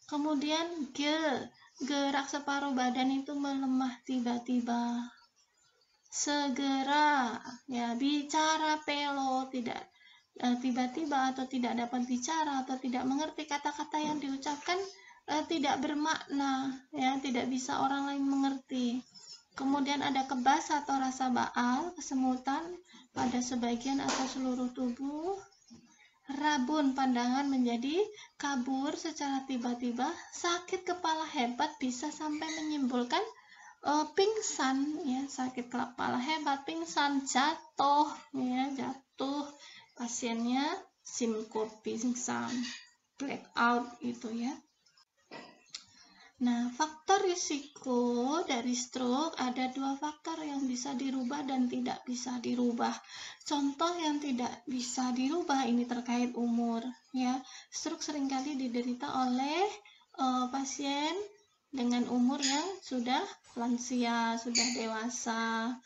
Kemudian gerak separuh badan itu melemah tiba-tiba. Segera, ya bicara pelo, tidak tiba-tiba atau tidak dapat bicara atau tidak mengerti kata-kata yang diucapkan, tidak bermakna, ya tidak bisa orang lain mengerti. Kemudian ada kebas atau rasa baal, kesemutan pada sebagian atau seluruh tubuh. Rabun, pandangan menjadi kabur secara tiba-tiba. Sakit kepala hebat bisa sampai menimbulkan pingsan, ya sakit kepala hebat, pingsan, jatuh, ya jatuh, pasiennya sinkope, pingsan, blackout itu ya. Nah, faktor risiko dari stroke ada 2 faktor yang bisa dirubah dan tidak bisa dirubah. Contoh yang tidak bisa dirubah ini terkait umur, ya. Stroke seringkali diderita oleh pasien dengan umur yang sudah lansia, sudah dewasa.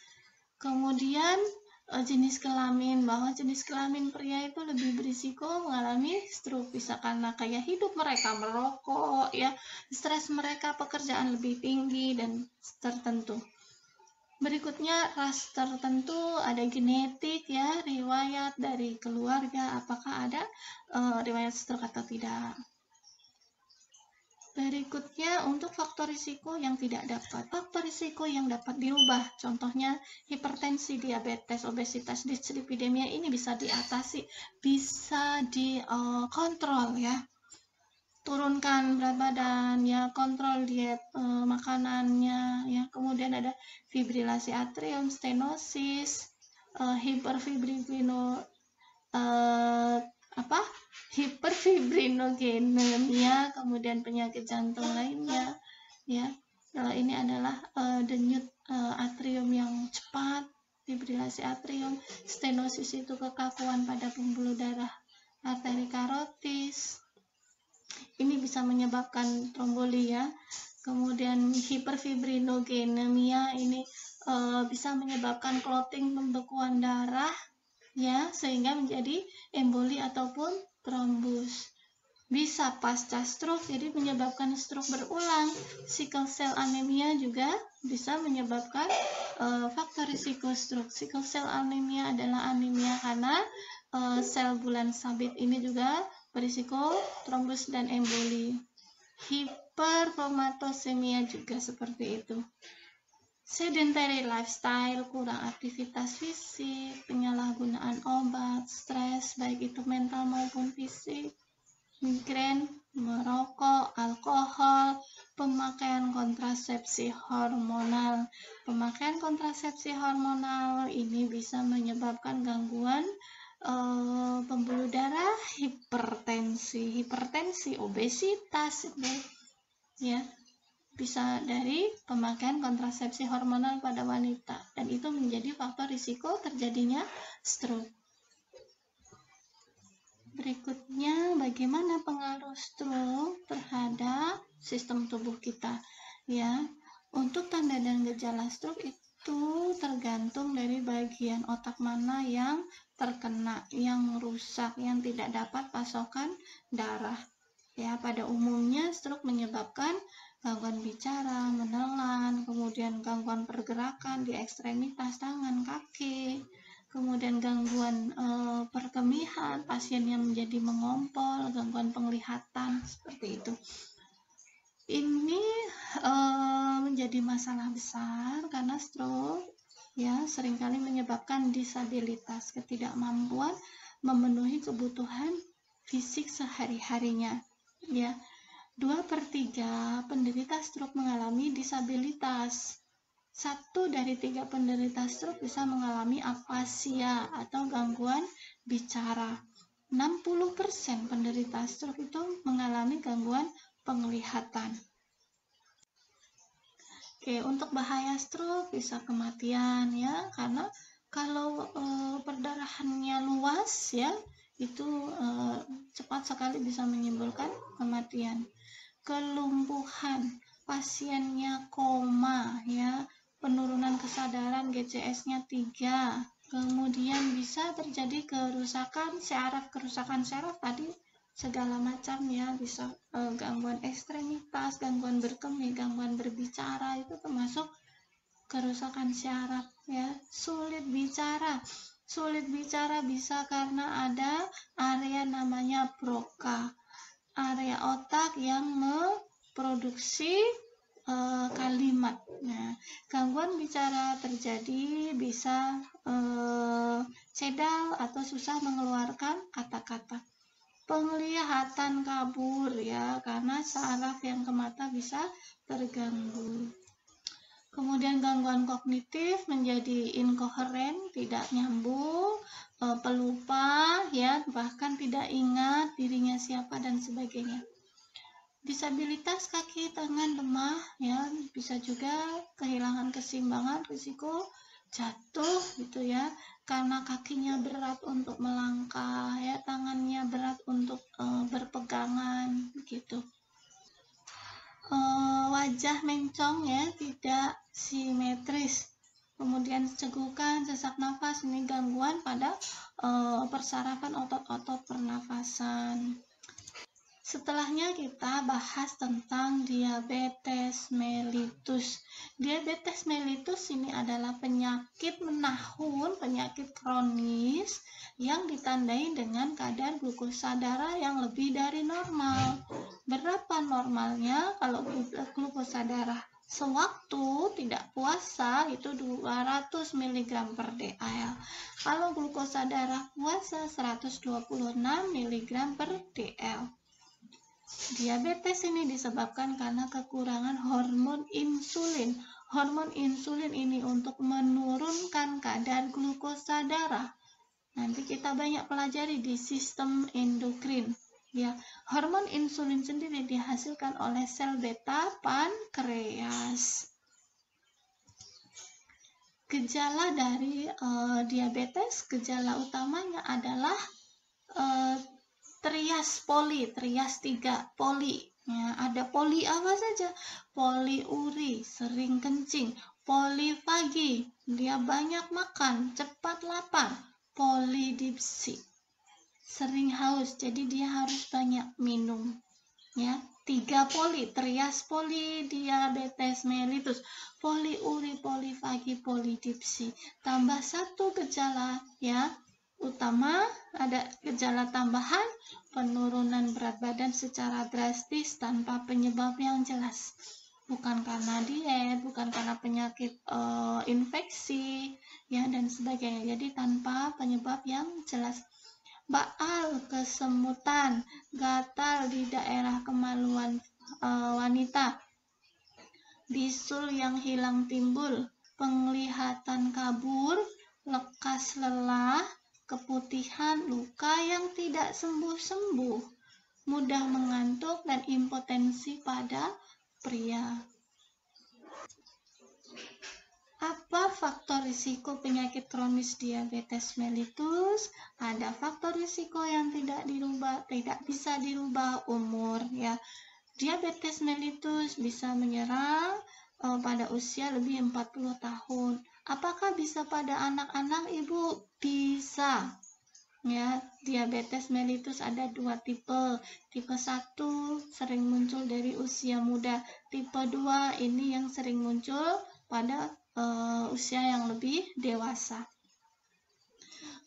Kemudian jenis kelamin, bahwa jenis kelamin pria itu lebih berisiko mengalami stroke, bisa karena gaya hidup mereka merokok, ya, stres mereka, pekerjaan lebih tinggi dan tertentu. Berikutnya ras tertentu, ada genetik, ya, riwayat dari keluarga, apakah ada riwayat stroke atau tidak. Berikutnya untuk faktor risiko yang tidak dapat. Faktor risiko yang dapat dirubah, contohnya hipertensi, diabetes, obesitas, dislipidemia, ini bisa diatasi, bisa dikontrol, ya. Turunkan berat badan, ya, kontrol diet makanannya, ya. Kemudian ada fibrilasi atrium, stenosis, hiperfibrinogenemia, kemudian penyakit jantung lainnya, ya. Ini adalah denyut atrium yang cepat, fibrilasi atrium, stenosis itu kekakuan pada pembuluh darah arteri karotis. Ini bisa menyebabkan tromboli, ya. Kemudian hiperfibrinogenemia ini bisa menyebabkan clotting, pembekuan darah, ya, sehingga menjadi emboli ataupun trombus. Bisa pasca stroke, jadi menyebabkan stroke berulang. Sickle cell anemia juga bisa menyebabkan faktor risiko stroke. Sickle cell anemia adalah anemia karena sel bulan sabit ini juga berisiko trombus dan emboli. Hiperkromatosemia juga seperti itu. Sedentary lifestyle, kurang aktivitas fisik, penyalahgunaan obat, stres, baik itu mental maupun fisik, migrain, merokok, alkohol, pemakaian kontrasepsi hormonal. Pemakaian kontrasepsi hormonal ini bisa menyebabkan gangguan pembuluh darah, hipertensi, obesitas, ya. Bisa dari pemakaian kontrasepsi hormonal pada wanita, dan itu menjadi faktor risiko terjadinya stroke. Berikutnya, bagaimana pengaruh stroke terhadap sistem tubuh kita, ya. Untuk tanda dan gejala stroke itu tergantung dari bagian otak mana yang terkena, yang rusak, yang tidak dapat pasokan darah, ya. Pada umumnya stroke menyebabkan gangguan bicara, menelan, kemudian gangguan pergerakan di ekstremitas tangan, kaki, kemudian gangguan perkemihan, pasien yang menjadi mengompol, gangguan penglihatan, seperti itu. Ini menjadi masalah besar karena stroke ya seringkali menyebabkan disabilitas, ketidakmampuan memenuhi kebutuhan fisik sehari-harinya ya. 2/3 penderita stroke mengalami disabilitas. 1 dari 3 penderita stroke bisa mengalami afasia atau gangguan bicara. 60% penderita stroke itu mengalami gangguan penglihatan. Oke, untuk bahaya stroke bisa kematian ya, karena kalau perdarahannya luas ya, itu cepat sekali bisa menimbulkan kematian. Kelumpuhan, pasiennya koma ya, penurunan kesadaran GCS-nya 3. Kemudian bisa terjadi kerusakan syaraf tadi segala macam ya, bisa gangguan ekstremitas, gangguan berkemih, gangguan berbicara, itu termasuk kerusakan syaraf ya. Sulit bicara bisa karena ada area namanya broca, area otak yang memproduksi kalimat. Nah, gangguan bicara terjadi bisa cedal atau susah mengeluarkan kata-kata. Penglihatan kabur ya, karena saraf yang ke mata bisa terganggu. Kemudian gangguan kognitif menjadi inkoheren, tidak nyambung, pelupa ya, bahkan tidak ingat dirinya siapa dan sebagainya. Disabilitas kaki tangan lemah ya, bisa juga kehilangan keseimbangan, risiko jatuh gitu ya, karena kakinya berat untuk melangkah ya, tangannya berat untuk berpegangan gitu. Wajah mencong ya, tidak simetris, kemudian cegukan, sesak nafas, ini gangguan pada persarafan otot-otot pernafasan. Setelahnya kita bahas tentang diabetes mellitus. Diabetes mellitus ini adalah penyakit menahun, penyakit kronis yang ditandai dengan kadar glukosa darah yang lebih dari normal. Berapa normalnya? Kalau glukosa darah sewaktu tidak puasa itu 200 mg per dl. Kalau glukosa darah puasa 126 mg per dl. Diabetes ini disebabkan karena kekurangan hormon insulin. Hormon insulin ini untuk menurunkan kadar glukosa darah. Nanti kita banyak pelajari di sistem endokrin. Ya, hormon insulin sendiri dihasilkan oleh sel beta pankreas. Gejala dari diabetes, gejala utamanya adalah trias 3 poli ya, ada poli apa saja? Poliuri, sering kencing; polifagi, dia banyak makan, cepat lapar; polidipsi, sering haus, jadi dia harus banyak minum ya. 3 poli, trias poli diabetes mellitus, poliuri, polifagi, polidipsi, tambah 1 gejala ya utama, ada gejala tambahan, penurunan berat badan secara drastis tanpa penyebab yang jelas, bukan karena diet, bukan karena penyakit infeksi ya dan sebagainya, jadi tanpa penyebab yang jelas. Baal, kesemutan, gatal di daerah kemaluan wanita, bisul yang hilang timbul, penglihatan kabur, lekas lelah, keputihan, luka yang tidak sembuh-sembuh, mudah mengantuk, dan impotensi pada pria. Apa faktor risiko penyakit kronis diabetes mellitus? Ada faktor risiko yang tidak bisa dirubah, umur ya. Diabetes mellitus bisa menyerang pada usia lebih 40 tahun. Apakah bisa pada anak-anak, Ibu? Bisa. Ya, diabetes mellitus ada 2 tipe. Tipe 1 sering muncul dari usia muda. Tipe 2 ini yang sering muncul pada usia yang lebih dewasa.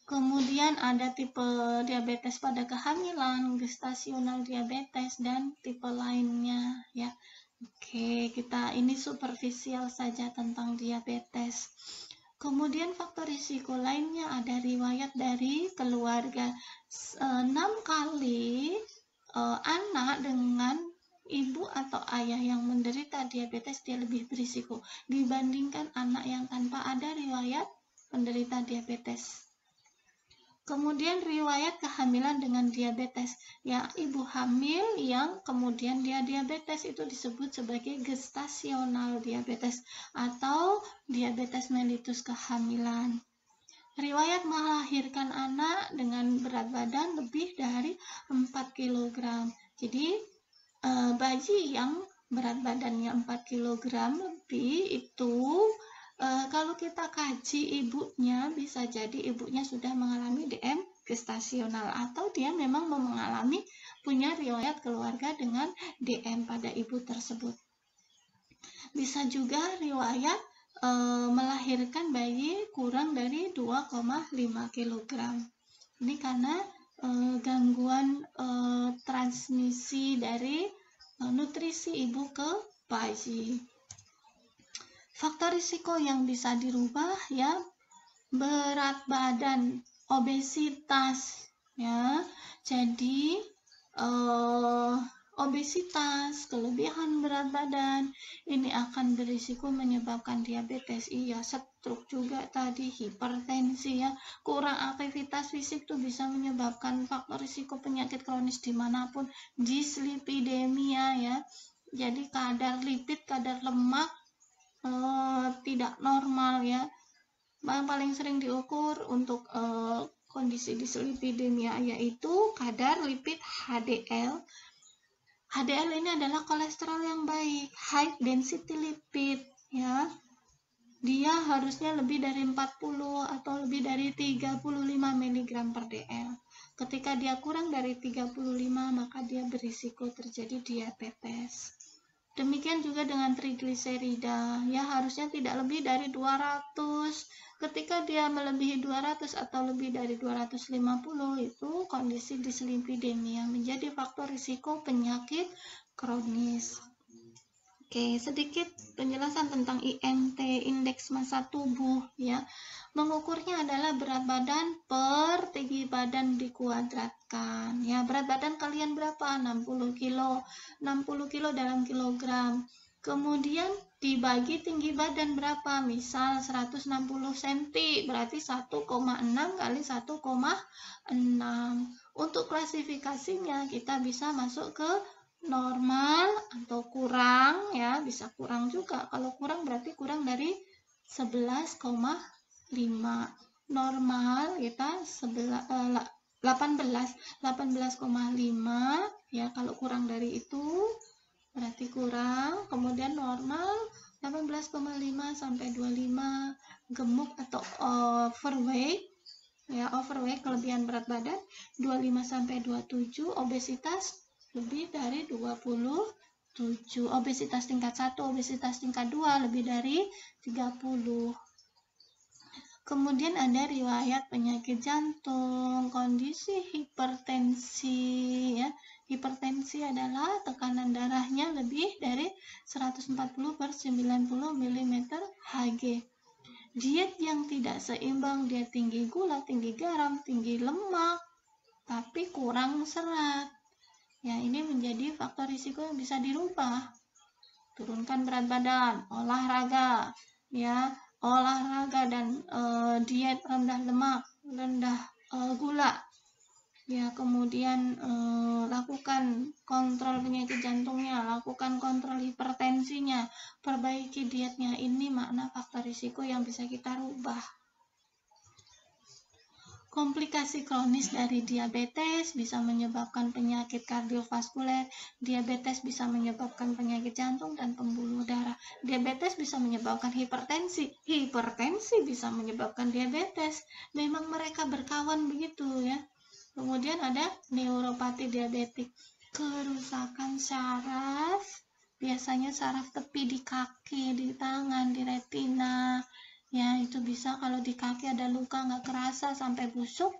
Kemudian ada tipe diabetes pada kehamilan, gestasional diabetes, dan tipe lainnya ya. Oke, kita ini superficial saja tentang diabetes. Kemudian faktor risiko lainnya ada riwayat dari keluarga. 6 kali anak dengan ibu atau ayah yang menderita diabetes dia lebih berisiko dibandingkan anak yang tanpa ada riwayat penderita diabetes. Kemudian riwayat kehamilan dengan diabetes, ya ibu hamil yang kemudian dia diabetes itu disebut sebagai gestasional diabetes atau diabetes mellitus kehamilan. Riwayat melahirkan anak dengan berat badan lebih dari 4 kg. Jadi bayi yang berat badannya 4 kg lebih itu kalau kita kaji ibunya, bisa jadi ibunya sudah mengalami DM gestasional atau dia memang mengalami punya riwayat keluarga dengan DM pada ibu tersebut. Bisa juga riwayat melahirkan bayi kurang dari 2,5 kg. Ini karena gangguan transmisi dari nutrisi ibu ke bayi. Faktor risiko yang bisa dirubah ya, berat badan, obesitas ya. Jadi obesitas, kelebihan berat badan ini akan berisiko menyebabkan diabetes. Iya, stroke juga tadi, hipertensi ya. Kurang aktivitas fisik tuh bisa menyebabkan faktor risiko penyakit kronis dimanapun, dislipidemia ya. Jadi kadar lipid, kadar lemak tidak normal ya. Yang paling sering diukur untuk kondisi dislipidemia yaitu kadar lipid HDL. HDL ini adalah kolesterol yang baik, high density lipid ya. Dia harusnya lebih dari 40 atau lebih dari 35 mg per dl. Ketika dia kurang dari 35 maka dia berisiko terjadi diabetes. Demikian juga dengan trigliserida, ya harusnya tidak lebih dari 200. Ketika dia melebihi 200 atau lebih dari 250 itu kondisi dislipidemia menjadi faktor risiko penyakit kronis. Oke, sedikit penjelasan tentang IMT, indeks massa tubuh ya. Mengukurnya adalah berat badan per tinggi badan dikuadratkan. Ya, berat badan kalian berapa? 60 kilo. 60 kilo dalam kilogram. Kemudian dibagi tinggi badan berapa? Misal 160 cm, berarti 1,6 kali 1,6. Untuk klasifikasinya kita bisa masuk ke normal atau kurang ya, bisa kurang juga. Kalau kurang berarti kurang dari 11,5. Normal kita 18,5 ya. Kalau kurang dari itu berarti kurang. Kemudian normal 18,5 sampai 25. Gemuk atau overweight ya, overweight kelebihan berat badan 25 sampai 27. Obesitas lebih dari 27. Obesitas tingkat 1, obesitas tingkat 2 lebih dari 30. Kemudian ada riwayat penyakit jantung, kondisi hipertensi ya. Hipertensi adalah tekanan darahnya lebih dari 140/90 mm Hg. Diet yang tidak seimbang, dia tinggi gula, tinggi garam, tinggi lemak, tapi kurang serat. Ya, ini menjadi faktor risiko yang bisa dirubah. Turunkan berat badan, olahraga, ya, olahraga dan diet rendah lemak, rendah gula. Ya, kemudian lakukan kontrol penyakit jantungnya, lakukan kontrol hipertensinya, perbaiki dietnya. Ini makna faktor risiko yang bisa kita rubah. Komplikasi kronis dari diabetes bisa menyebabkan penyakit kardiovaskuler, diabetes bisa menyebabkan penyakit jantung dan pembuluh darah, diabetes bisa menyebabkan hipertensi, hipertensi bisa menyebabkan diabetes. Memang mereka berkawan begitu ya. Kemudian ada neuropati diabetik, kerusakan saraf, biasanya saraf tepi di kaki, di tangan, di retina. Ya, itu bisa kalau di kaki ada luka nggak kerasa sampai busuk,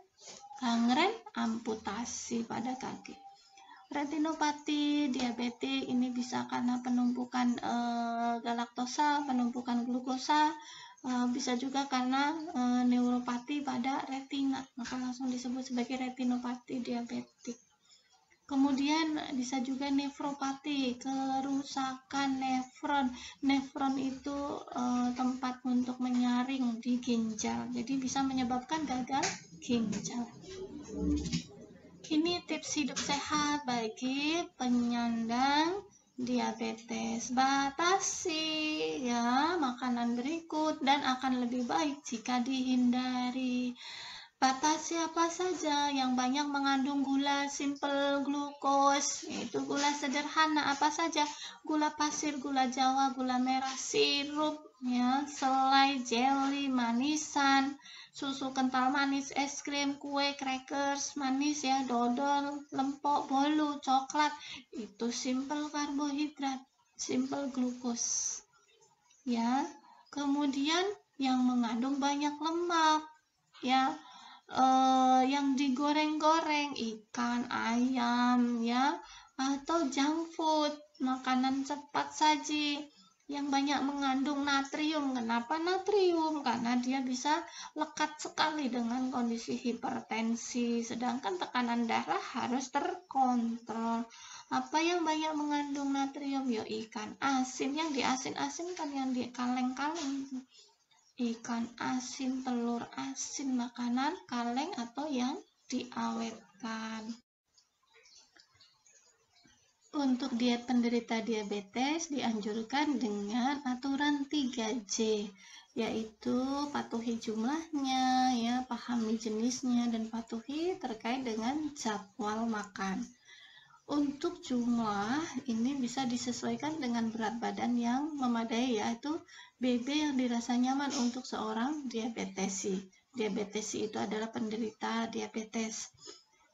gangren, amputasi pada kaki. Retinopati diabetik ini bisa karena penumpukan galaktosa, penumpukan glukosa, bisa juga karena neuropati pada retina, maka langsung disebut sebagai retinopati diabetik. Kemudian bisa juga nefropati, kerusakan nefron. Nefron itu tempat untuk menyaring di ginjal, jadi bisa menyebabkan gagal ginjal. Ini tips hidup sehat bagi penyandang diabetes. Batasi ya makanan berikut dan akan lebih baik jika dihindari. Batasi apa saja yang banyak mengandung gula simple glukos, yaitu gula sederhana apa saja, gula pasir, gula jawa, gula merah, sirup, ya, selai, jelly, manisan, susu kental manis, es krim, kue, crackers, manis ya, dodol, lempok, bolu, coklat, itu simple karbohidrat, simple glukos. Ya, kemudian yang mengandung banyak lemak, ya, yang digoreng-goreng, ikan, ayam, ya, atau junk food, makanan cepat saji yang banyak mengandung natrium. Kenapa natrium? Karena dia bisa lekat sekali dengan kondisi hipertensi, sedangkan tekanan darah harus terkontrol. Apa yang banyak mengandung natrium? Ya ikan asin, yang diasin-asinkan, yang dikaleng-kaleng, ikan asin, telur asin, makanan kaleng atau yang diawetkan. Untuk diet penderita diabetes dianjurkan dengan aturan 3J, yaitu patuhi jumlahnya, ya, pahami jenisnya, dan patuhi terkait dengan jadwal makan. Untuk jumlah ini bisa disesuaikan dengan berat badan yang memadai, yaitu BB yang dirasa nyaman untuk seorang diabetesi. Diabetesi itu adalah penderita diabetes.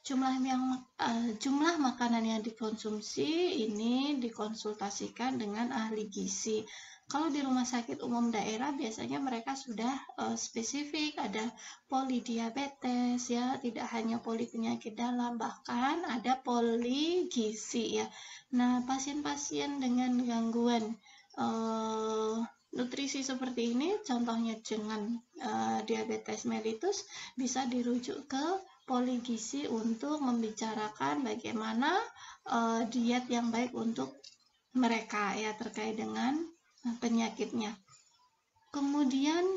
Jumlah makanan yang dikonsumsi ini dikonsultasikan dengan ahli gizi. Kalau di rumah sakit umum daerah biasanya mereka sudah spesifik, ada polidiabetes ya, tidak hanya poli penyakit dalam, bahkan ada poli gizi ya. Nah, pasien-pasien dengan gangguan nutrisi seperti ini, contohnya dengan diabetes mellitus, bisa dirujuk ke poli gizi untuk membicarakan bagaimana diet yang baik untuk mereka ya terkait dengan penyakitnya. Kemudian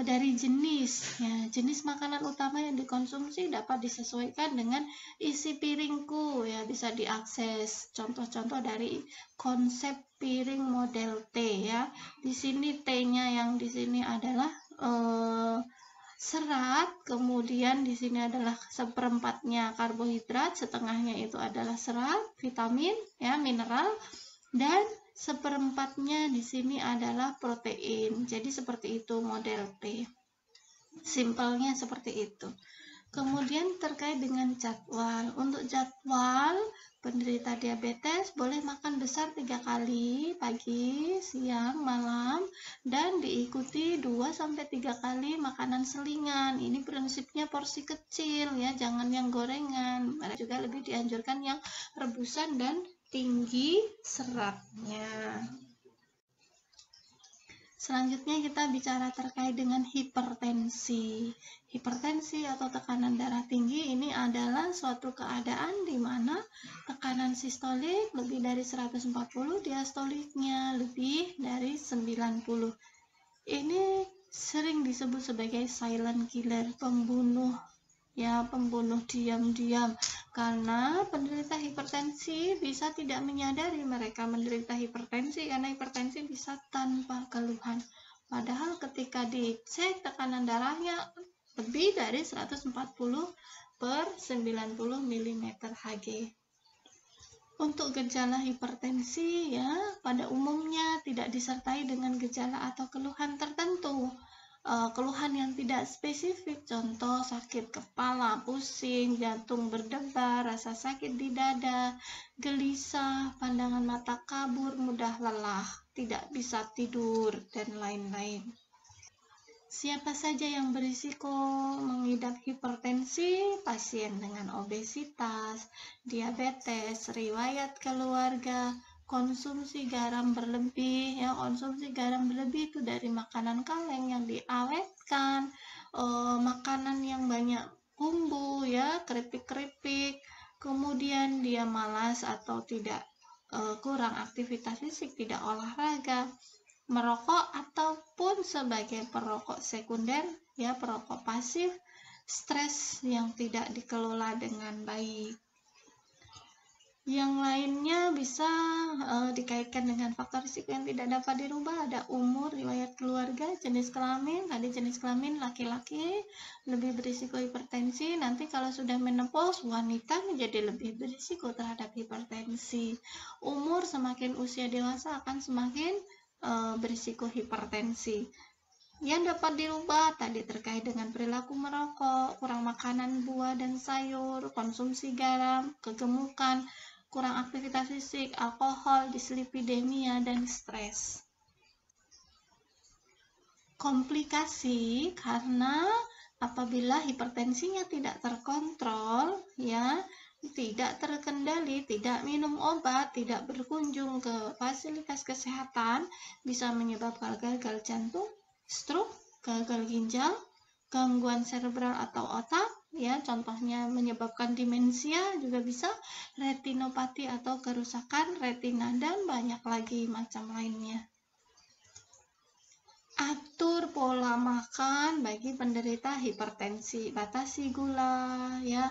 dari jenis ya, jenis makanan utama yang dikonsumsi dapat disesuaikan dengan isi piringku ya, bisa diakses. Contoh-contoh dari konsep piring model T ya. Di sini T-nya yang di sini adalah serat, kemudian di sini adalah seperempatnya karbohidrat, setengahnya itu adalah serat, vitamin, ya, mineral, dan seperempatnya di sini adalah protein. Jadi seperti itu model T. Simpelnya seperti itu. Kemudian terkait dengan jadwal. Untuk jadwal penderita diabetes boleh makan besar 3 kali, pagi, siang, malam, dan diikuti 2-3 kali makanan selingan. Ini prinsipnya porsi kecil ya, jangan yang gorengan. Mereka juga lebih dianjurkan yang rebusan dan tinggi seratnya. Selanjutnya kita bicara terkait dengan hipertensi. Hipertensi atau tekanan darah tinggi ini adalah suatu keadaan di mana tekanan sistolik lebih dari 140, diastoliknya lebih dari 90. Ini sering disebut sebagai silent killer, pembunuh ya, pembunuh diam-diam, karena penderita hipertensi bisa tidak menyadari mereka menderita hipertensi karena hipertensi bisa tanpa keluhan, padahal ketika dicek tekanan darahnya lebih dari 140 per 90 mm Hg. Untuk gejala hipertensi ya pada umumnya tidak disertai dengan gejala atau keluhan tertentu. Keluhan yang tidak spesifik, contoh sakit kepala, pusing, jantung berdebar, rasa sakit di dada, gelisah, pandangan mata kabur, mudah lelah, tidak bisa tidur, dan lain-lain. Siapa saja yang berisiko mengidap hipertensi? Pasien dengan obesitas, diabetes, riwayat keluarga, konsumsi garam berlebih. Ya, konsumsi garam berlebih itu dari makanan kaleng yang diawetkan, makanan yang banyak bumbu, ya, keripik-keripik. Kemudian dia malas atau tidak kurang aktivitas fisik, tidak olahraga, merokok ataupun sebagai perokok sekunder, ya, perokok pasif, stres yang tidak dikelola dengan baik. Yang lainnya bisa dikaitkan dengan faktor risiko yang tidak dapat dirubah, ada umur, riwayat keluarga, jenis kelamin. Tadi jenis kelamin laki-laki lebih berisiko hipertensi, nanti kalau sudah menopause wanita menjadi lebih berisiko terhadap hipertensi. Umur, semakin usia dewasa akan semakin berisiko hipertensi. Yang dapat dirubah tadi terkait dengan perilaku merokok, kurang makanan buah dan sayur, konsumsi garam, kegemukan, kurang aktivitas fisik, alkohol, dislipidemia, dan stres. Komplikasi karena apabila hipertensinya tidak terkontrol, ya, tidak terkendali, tidak minum obat, tidak berkunjung ke fasilitas kesehatan, bisa menyebabkan gagal jantung, stroke, gagal ginjal, gangguan cerebral atau otak, ya, contohnya menyebabkan demensia juga bisa, retinopati atau kerusakan retina, dan banyak lagi macam lainnya. Atur pola makan bagi penderita hipertensi, batasi gula, ya,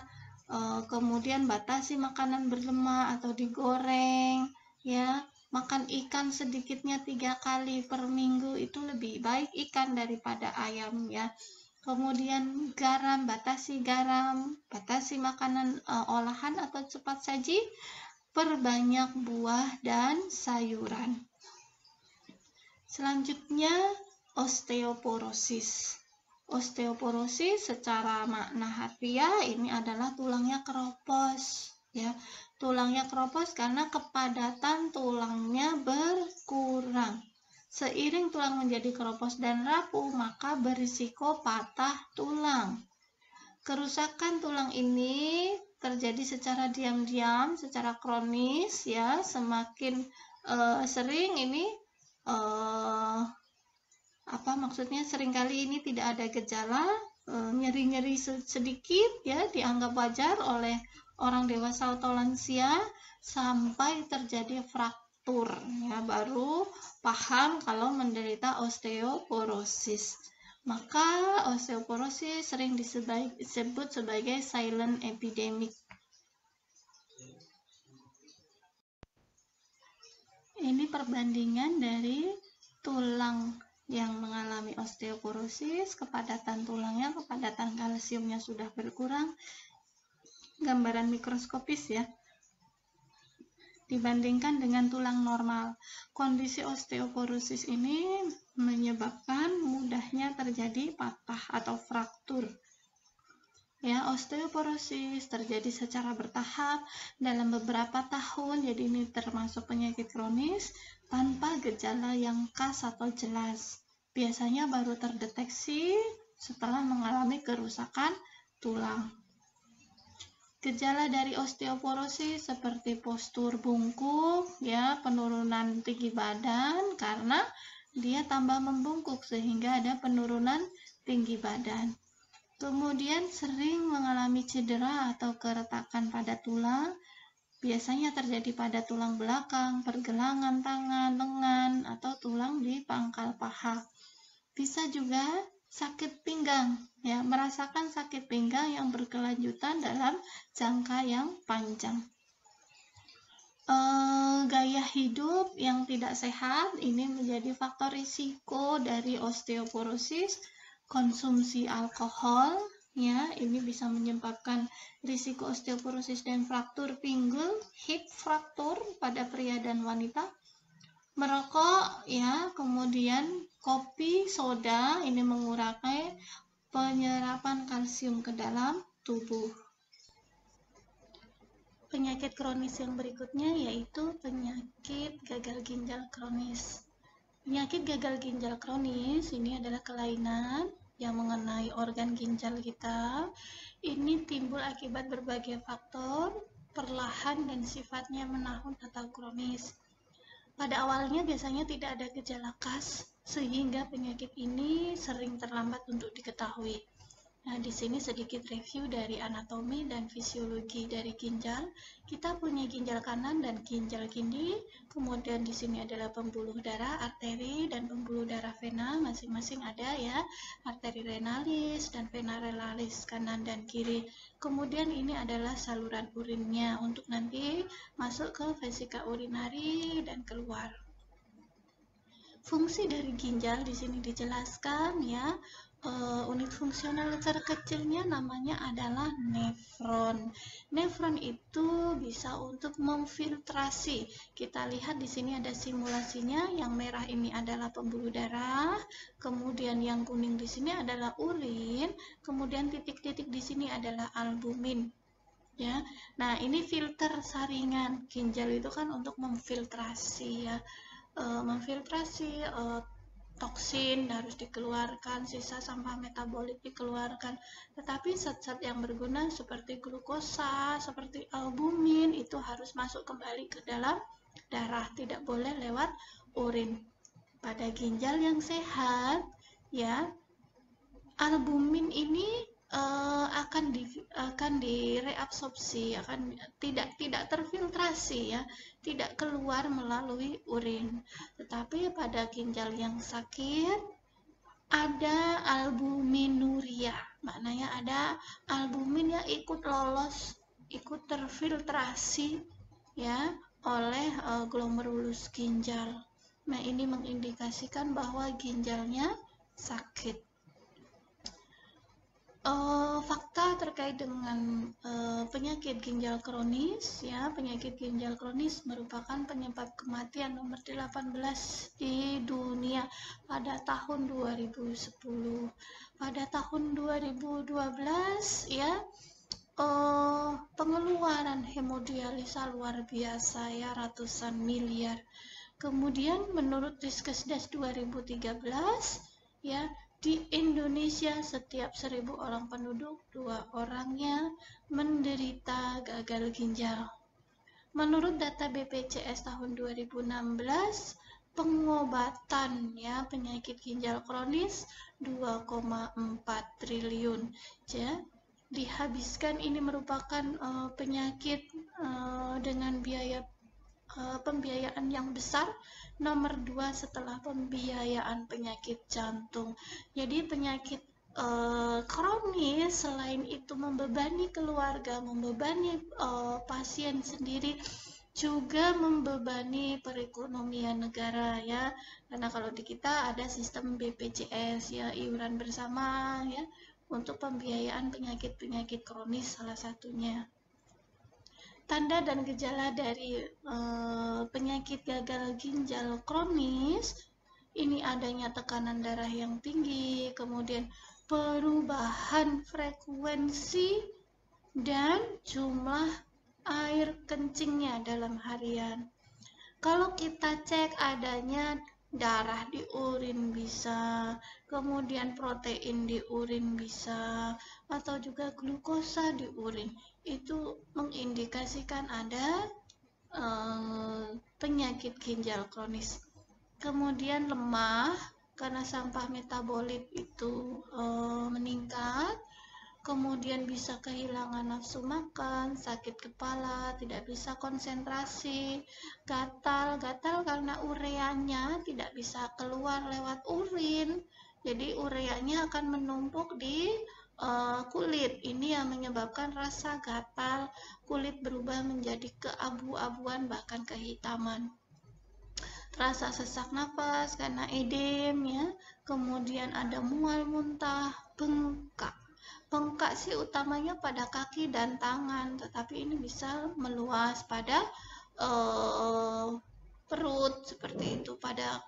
kemudian batasi makanan berlemak atau digoreng, ya, makan ikan sedikitnya 3 kali per minggu, itu lebih baik ikan daripada ayam, ya. Kemudian garam, batasi makanan olahan atau cepat saji, perbanyak buah dan sayuran. Selanjutnya osteoporosis. Osteoporosis secara makna harfiah ini adalah tulangnya keropos, ya. Tulangnya keropos karena kepadatan tulangnya berkurang. Seiring tulang menjadi keropos dan rapuh, maka berisiko patah tulang. Kerusakan tulang ini terjadi secara diam-diam, secara kronis, ya. Semakin sering ini maksudnya seringkali ini tidak ada gejala, nyeri-nyeri sedikit, ya, dianggap wajar oleh orang dewasa atau lansia, sampai terjadi fraktur, ya, baru paham kalau menderita osteoporosis. Maka osteoporosis sering disebut sebagai silent epidemic. Ini perbandingan dari tulang yang mengalami osteoporosis, kepadatan tulangnya, kepadatan kalsiumnya sudah berkurang, gambaran mikroskopis, ya, dibandingkan dengan tulang normal. Kondisi osteoporosis ini menyebabkan mudahnya terjadi patah atau fraktur. Ya, osteoporosis terjadi secara bertahap dalam beberapa tahun, jadi ini termasuk penyakit kronis tanpa gejala yang khas atau jelas. Biasanya baru terdeteksi setelah mengalami kerusakan tulang. Gejala dari osteoporosis seperti postur bungkuk, ya, penurunan tinggi badan karena dia tambah membungkuk sehingga ada penurunan tinggi badan. Kemudian sering mengalami cedera atau keretakan pada tulang, biasanya terjadi pada tulang belakang, pergelangan tangan, lengan, atau tulang di pangkal paha. Bisa juga sakit pinggang, ya, merasakan sakit pinggang yang berkelanjutan dalam jangka yang panjang. Gaya hidup yang tidak sehat ini menjadi faktor risiko dari osteoporosis. konsumsi alkohol, ya, ini bisa menyebabkan risiko osteoporosis dan fraktur pinggul, hip fracture pada pria dan wanita. Merokok, ya, kemudian kopi, soda, ini mengurangi penyerapan kalsium ke dalam tubuh. Penyakit kronis yang berikutnya yaitu penyakit gagal ginjal kronis. Penyakit gagal ginjal kronis ini adalah kelainan yang mengenai organ ginjal kita. Ini timbul akibat berbagai faktor, perlahan dan sifatnya menahun atau kronis. Pada awalnya biasanya tidak ada gejala khas, sehingga penyakit ini sering terlambat untuk diketahui. Nah, di sini sedikit review dari anatomi dan fisiologi dari ginjal. Kita punya ginjal kanan dan ginjal kiri. Kemudian di sini adalah pembuluh darah, arteri, dan pembuluh darah vena. Masing-masing ada ya, arteri renalis dan vena renalis kanan dan kiri. Kemudian ini adalah saluran urinnya untuk nanti masuk ke vesika urinari dan keluar. Fungsi dari ginjal di sini dijelaskan ya. Unit fungsional terkecilnya namanya adalah nefron. Nefron itu bisa untuk memfiltrasi. Kita lihat di sini ada simulasinya. Yang merah ini adalah pembuluh darah, kemudian yang kuning di sini adalah urin, kemudian titik-titik di sini adalah albumin. Ya, nah ini filter saringan. Ginjal itu kan untuk memfiltrasi ya. Memfiltrasi toksin harus dikeluarkan, sisa sampah metabolik dikeluarkan. Tetapi zat-zat yang berguna seperti glukosa, seperti albumin itu harus masuk kembali ke dalam darah, tidak boleh lewat urin. Pada ginjal yang sehat, ya, albumin ini akan direabsorpsi, akan tidak terfiltrasi ya, tidak keluar melalui urin. Tetapi pada ginjal yang sakit ada albuminuria, maknanya ada albumin yang ikut lolos, ikut terfiltrasi ya oleh glomerulus ginjal. Nah, ini mengindikasikan bahwa ginjalnya sakit. Fakta terkait dengan penyakit ginjal kronis ya, penyakit ginjal kronis merupakan penyebab kematian nomor 18 di dunia pada tahun 2010. Pada tahun 2012 ya, pengeluaran hemodialisa luar biasa ya, ratusan miliar. Kemudian menurut Riskesdas 2013 ya, di Indonesia setiap 1000 orang penduduk 2 orangnya menderita gagal ginjal. Menurut data BPJS tahun 2016, pengobatan ya penyakit ginjal kronis 2,4 triliun ya dihabiskan. Ini merupakan penyakit dengan biaya pembiayaan yang besar, nomor 2 setelah pembiayaan penyakit jantung. Jadi penyakit kronis selain itu membebani keluarga, membebani pasien sendiri, juga membebani perekonomian negara ya, karena kalau di kita ada sistem BPJS ya, iuran bersama ya, untuk pembiayaan penyakit-penyakit kronis salah satunya. Tanda dan gejala dari penyakit gagal ginjal kronis ini adanya tekanan darah yang tinggi, kemudian perubahan frekuensi dan jumlah air kencingnya dalam harian. Kalau kita cek adanya darah di urin bisa, kemudian protein di urin bisa, atau juga glukosa di urin, itu mengindikasikan ada penyakit ginjal kronis. Kemudian lemah karena sampah metabolit itu meningkat. Kemudian bisa kehilangan nafsu makan, sakit kepala, tidak bisa konsentrasi, gatal karena ureanya tidak bisa keluar lewat urin. Jadi ureanya akan menumpuk di kulit. Ini yang menyebabkan rasa gatal, kulit berubah menjadi keabu-abuan bahkan kehitaman. rasa sesak napas karena edem ya, kemudian ada mual, muntah, bengkak. Bengkak sih utamanya pada kaki dan tangan, tetapi ini bisa meluas pada perut seperti itu, pada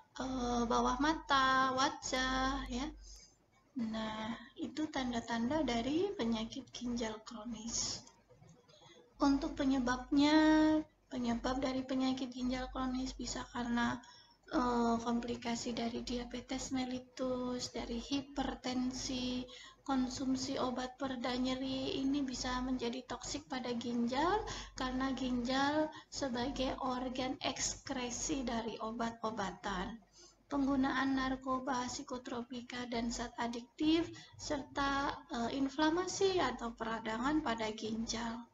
bawah mata, wajah ya. Nah, itu tanda-tanda dari penyakit ginjal kronis. Untuk penyebabnya, penyebab dari penyakit ginjal kronis bisa karena komplikasi dari diabetes mellitus, dari hipertensi, konsumsi obat pereda nyeri, ini bisa menjadi toksik pada ginjal karena ginjal sebagai organ ekskresi dari obat-obatan. Penggunaan narkoba, psikotropika, dan zat adiktif, serta inflamasi atau peradangan pada ginjal.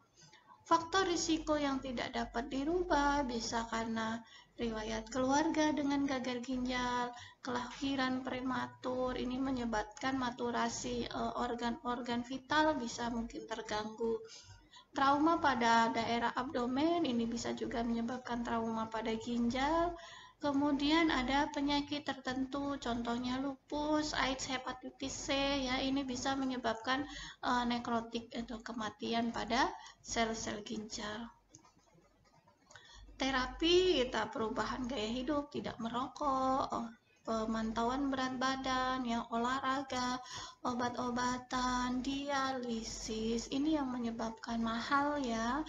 Faktor risiko yang tidak dapat dirubah bisa karena riwayat keluarga dengan gagal ginjal, kelahiran prematur, ini menyebabkan maturasi organ-organ vital bisa mungkin terganggu. Trauma pada daerah abdomen, ini bisa juga menyebabkan trauma pada ginjal. Kemudian ada penyakit tertentu, contohnya lupus, AIDS, hepatitis C, ya ini bisa menyebabkan nekrotik atau kematian pada sel-sel ginjal. Terapi kita perubahan gaya hidup, tidak merokok, pemantauan berat badan, yang olahraga, obat-obatan, dialisis, ini yang menyebabkan mahal ya.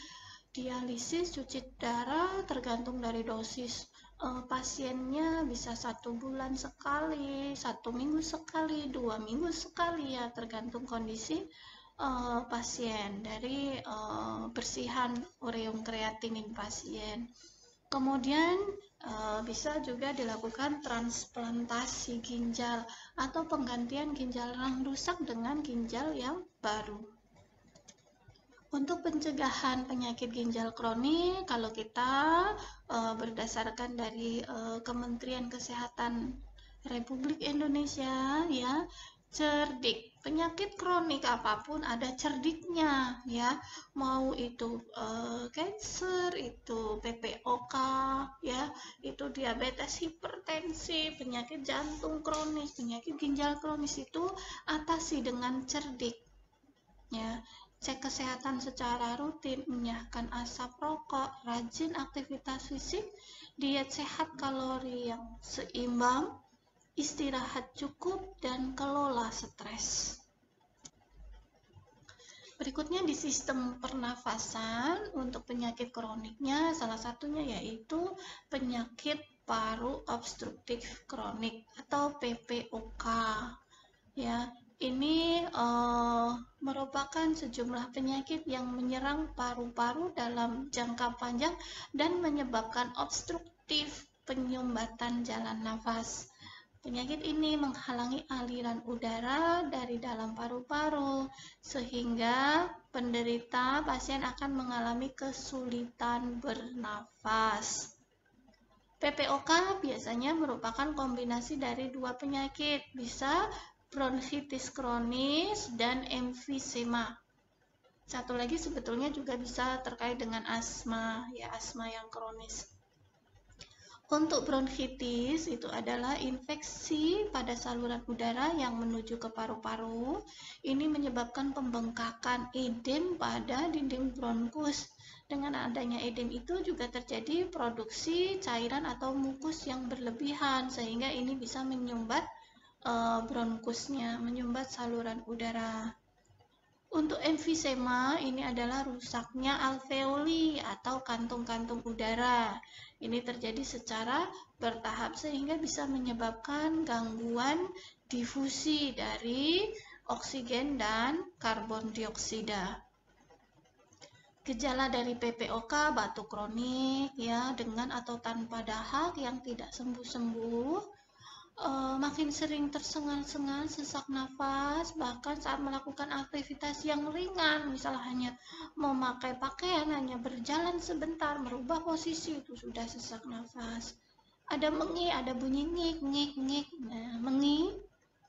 Dialisis, cuci darah tergantung dari dosis pasiennya, bisa 1 bulan sekali, 1 minggu sekali, 2 minggu sekali ya, tergantung kondisi pasien, dari bersihan ureum kreatinin pasien. Kemudian bisa juga dilakukan transplantasi ginjal atau penggantian ginjal yang rusak dengan ginjal yang baru. Untuk pencegahan penyakit ginjal kronik, kalau kita berdasarkan dari Kementerian Kesehatan Republik Indonesia ya, cerdik. Penyakit kronik apapun ada cerdiknya ya. Mau itu kanker, itu PPOK ya, itu diabetes, hipertensi, penyakit jantung kronis, penyakit ginjal kronis itu atasi dengan cerdik. Ya, cek kesehatan secara rutin, menyiapkan asap rokok, rajin aktivitas fisik, diet sehat, kalori yang seimbang, istirahat cukup, dan kelola stres. Berikutnya di sistem pernafasan, untuk penyakit kroniknya salah satunya yaitu penyakit paru obstruktif kronik atau PPOK. Ya, ini merupakan sejumlah penyakit yang menyerang paru-paru dalam jangka panjang dan menyebabkan obstruktif penyumbatan jalan nafas. Penyakit ini menghalangi aliran udara dari dalam paru-paru, sehingga penderita pasien akan mengalami kesulitan bernafas. PPOK biasanya merupakan kombinasi dari 2 penyakit, bisa bronkitis kronis dan emfisema. Satu lagi sebetulnya juga bisa terkait dengan asma, ya asma yang kronis. Untuk bronkitis itu adalah infeksi pada saluran udara yang menuju ke paru-paru. Ini menyebabkan pembengkakan edem pada dinding bronkus. Dengan adanya edem itu juga terjadi produksi cairan atau mukus yang berlebihan, sehingga ini bisa menyumbat bronkusnya, menyumbat saluran udara. Untuk emfisema, ini adalah rusaknya alveoli atau kantung-kantung udara. Ini terjadi secara bertahap sehingga bisa menyebabkan gangguan difusi dari oksigen dan karbon dioksida. Gejala dari PPOK, batuk kronik ya, dengan atau tanpa dahak yang tidak sembuh-sembuh, makin sering tersengal-sengal, sesak nafas, bahkan saat melakukan aktivitas yang ringan, misalnya hanya memakai pakaian, hanya berjalan sebentar, merubah posisi, itu sudah sesak nafas. Ada mengi, ada bunyi ngik, ngik, ngik. Nah, mengi,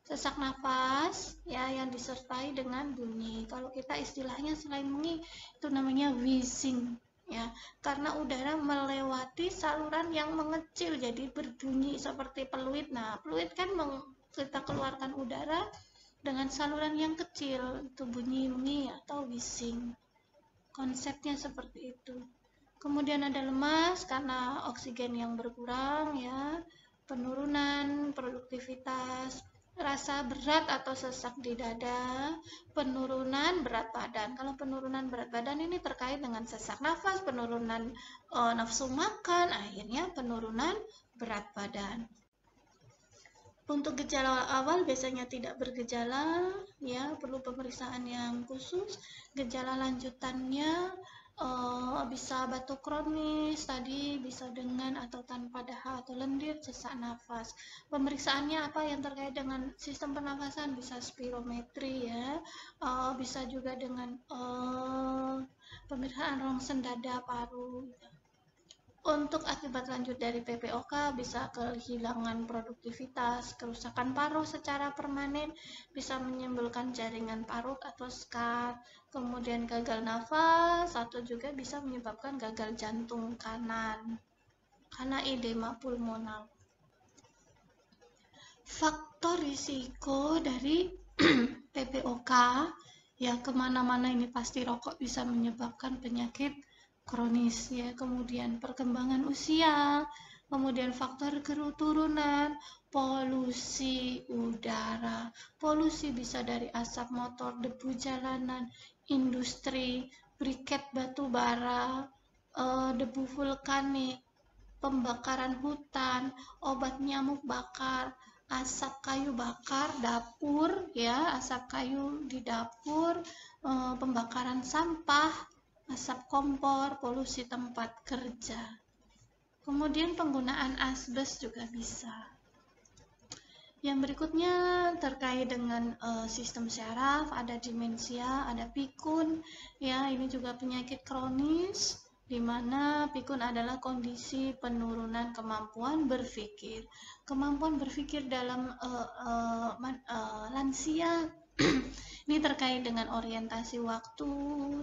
sesak nafas, ya, yang disertai dengan bunyi. Kalau kita istilahnya selain mengi, itu namanya wheezing, ya, karena udara melewati saluran yang mengecil jadi berbunyi seperti peluit. Nah, peluit kan kita keluarkan udara dengan saluran yang kecil, itu bunyi atau bising. Konsepnya seperti itu. Kemudian ada lemas karena oksigen yang berkurang, ya, penurunan produktivitas, rasa berat atau sesak di dada, penurunan berat badan. Kalau penurunan berat badan ini terkait dengan sesak nafas, penurunan nafsu makan, akhirnya penurunan berat badan. Untuk gejala awal biasanya tidak bergejala, ya, perlu pemeriksaan yang khusus. Gejala lanjutannya bisa batuk kronis, tadi bisa dengan atau tanpa dahak atau lendir, sesak nafas. Pemeriksaannya apa yang terkait dengan sistem pernafasan? Bisa spirometri, ya, bisa juga dengan pemeriksaan rongsen dada, paru. Untuk akibat lanjut dari PPOK bisa kehilangan produktivitas, kerusakan paru secara permanen, bisa menimbulkan jaringan parut atau scar, kemudian gagal nafas, atau juga bisa menyebabkan gagal jantung kanan karena edema pulmonal. Faktor risiko dari PPOK, ya, kemana-mana ini pasti rokok bisa menyebabkan penyakit kronis, ya, kemudian perkembangan usia, kemudian faktor keturunan, polusi udara. Polusi bisa dari asap motor, debu jalanan, industri, briket batu bara, debu vulkanik, pembakaran hutan, obat nyamuk bakar, asap kayu bakar dapur, ya, asap kayu di dapur, pembakaran sampah, asap kompor, polusi tempat kerja. Kemudian penggunaan asbes juga bisa. Yang berikutnya terkait dengan sistem syaraf, ada demensia, ada pikun, ya, ini juga penyakit kronis, di mana pikun adalah kondisi penurunan kemampuan berpikir. Kemampuan berpikir dalam lansia ini terkait dengan orientasi waktu,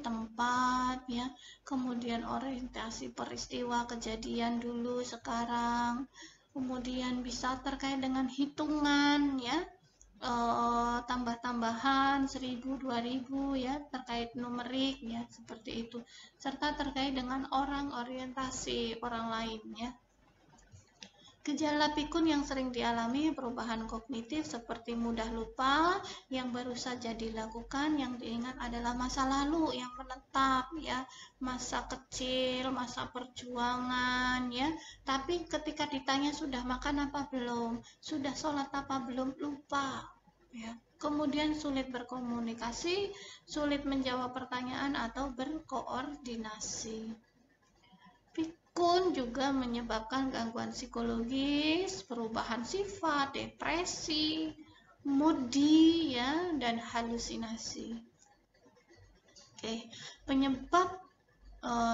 tempat, ya, kemudian orientasi peristiwa kejadian dulu, sekarang, kemudian bisa terkait dengan hitungan, ya, tambah-tambahan 1000, 2000, ya, terkait numerik, ya, seperti itu, serta terkait dengan orang, orientasi orang lain, ya. Gejala pikun yang sering dialami perubahan kognitif seperti mudah lupa, yang baru saja dilakukan, yang diingat adalah masa lalu yang menetap, ya, masa kecil, masa perjuangan, ya. Tapi ketika ditanya sudah makan apa belum, sudah sholat apa belum, lupa, ya. Kemudian sulit berkomunikasi, sulit menjawab pertanyaan atau berkoordinasi. Pikun juga menyebabkan gangguan psikologis, perubahan sifat, depresi, moody, ya, dan halusinasi. Oke, penyebab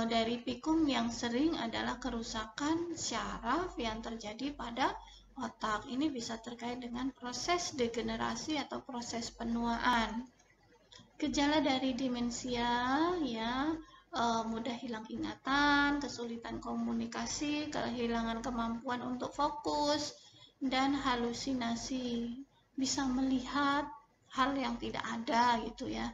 dari pikun yang sering adalah kerusakan syaraf yang terjadi pada otak. Ini bisa terkait dengan proses degenerasi atau proses penuaan. Gejala dari demensia, ya, mudah hilang ingatan, kesulitan komunikasi, kehilangan kemampuan untuk fokus, dan halusinasi. Bisa melihat hal yang tidak ada, gitu, ya.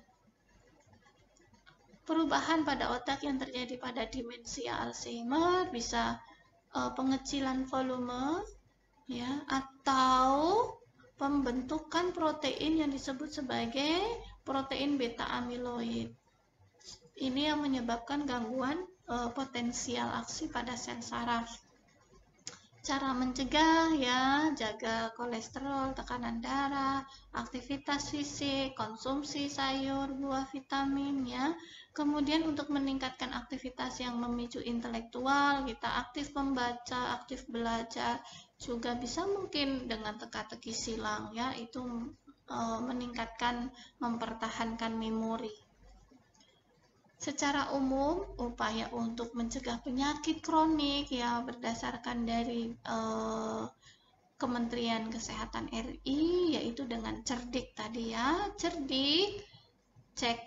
Perubahan pada otak yang terjadi pada demensia Alzheimer bisa pengecilan volume, ya, atau pembentukan protein yang disebut sebagai protein beta amiloid. Ini yang menyebabkan gangguan potensial aksi pada sel saraf. Cara mencegah, ya, jaga kolesterol, tekanan darah, aktivitas fisik, konsumsi sayur, buah, vitamin, ya. Kemudian untuk meningkatkan aktivitas yang memicu intelektual, kita aktif membaca, aktif belajar, juga bisa mungkin dengan teka-teki silang, ya, itu meningkatkan, mempertahankan memori. Secara umum, upaya untuk mencegah penyakit kronik, ya, berdasarkan dari Kementerian Kesehatan RI, yaitu dengan cerdik tadi, ya, cerdik, cek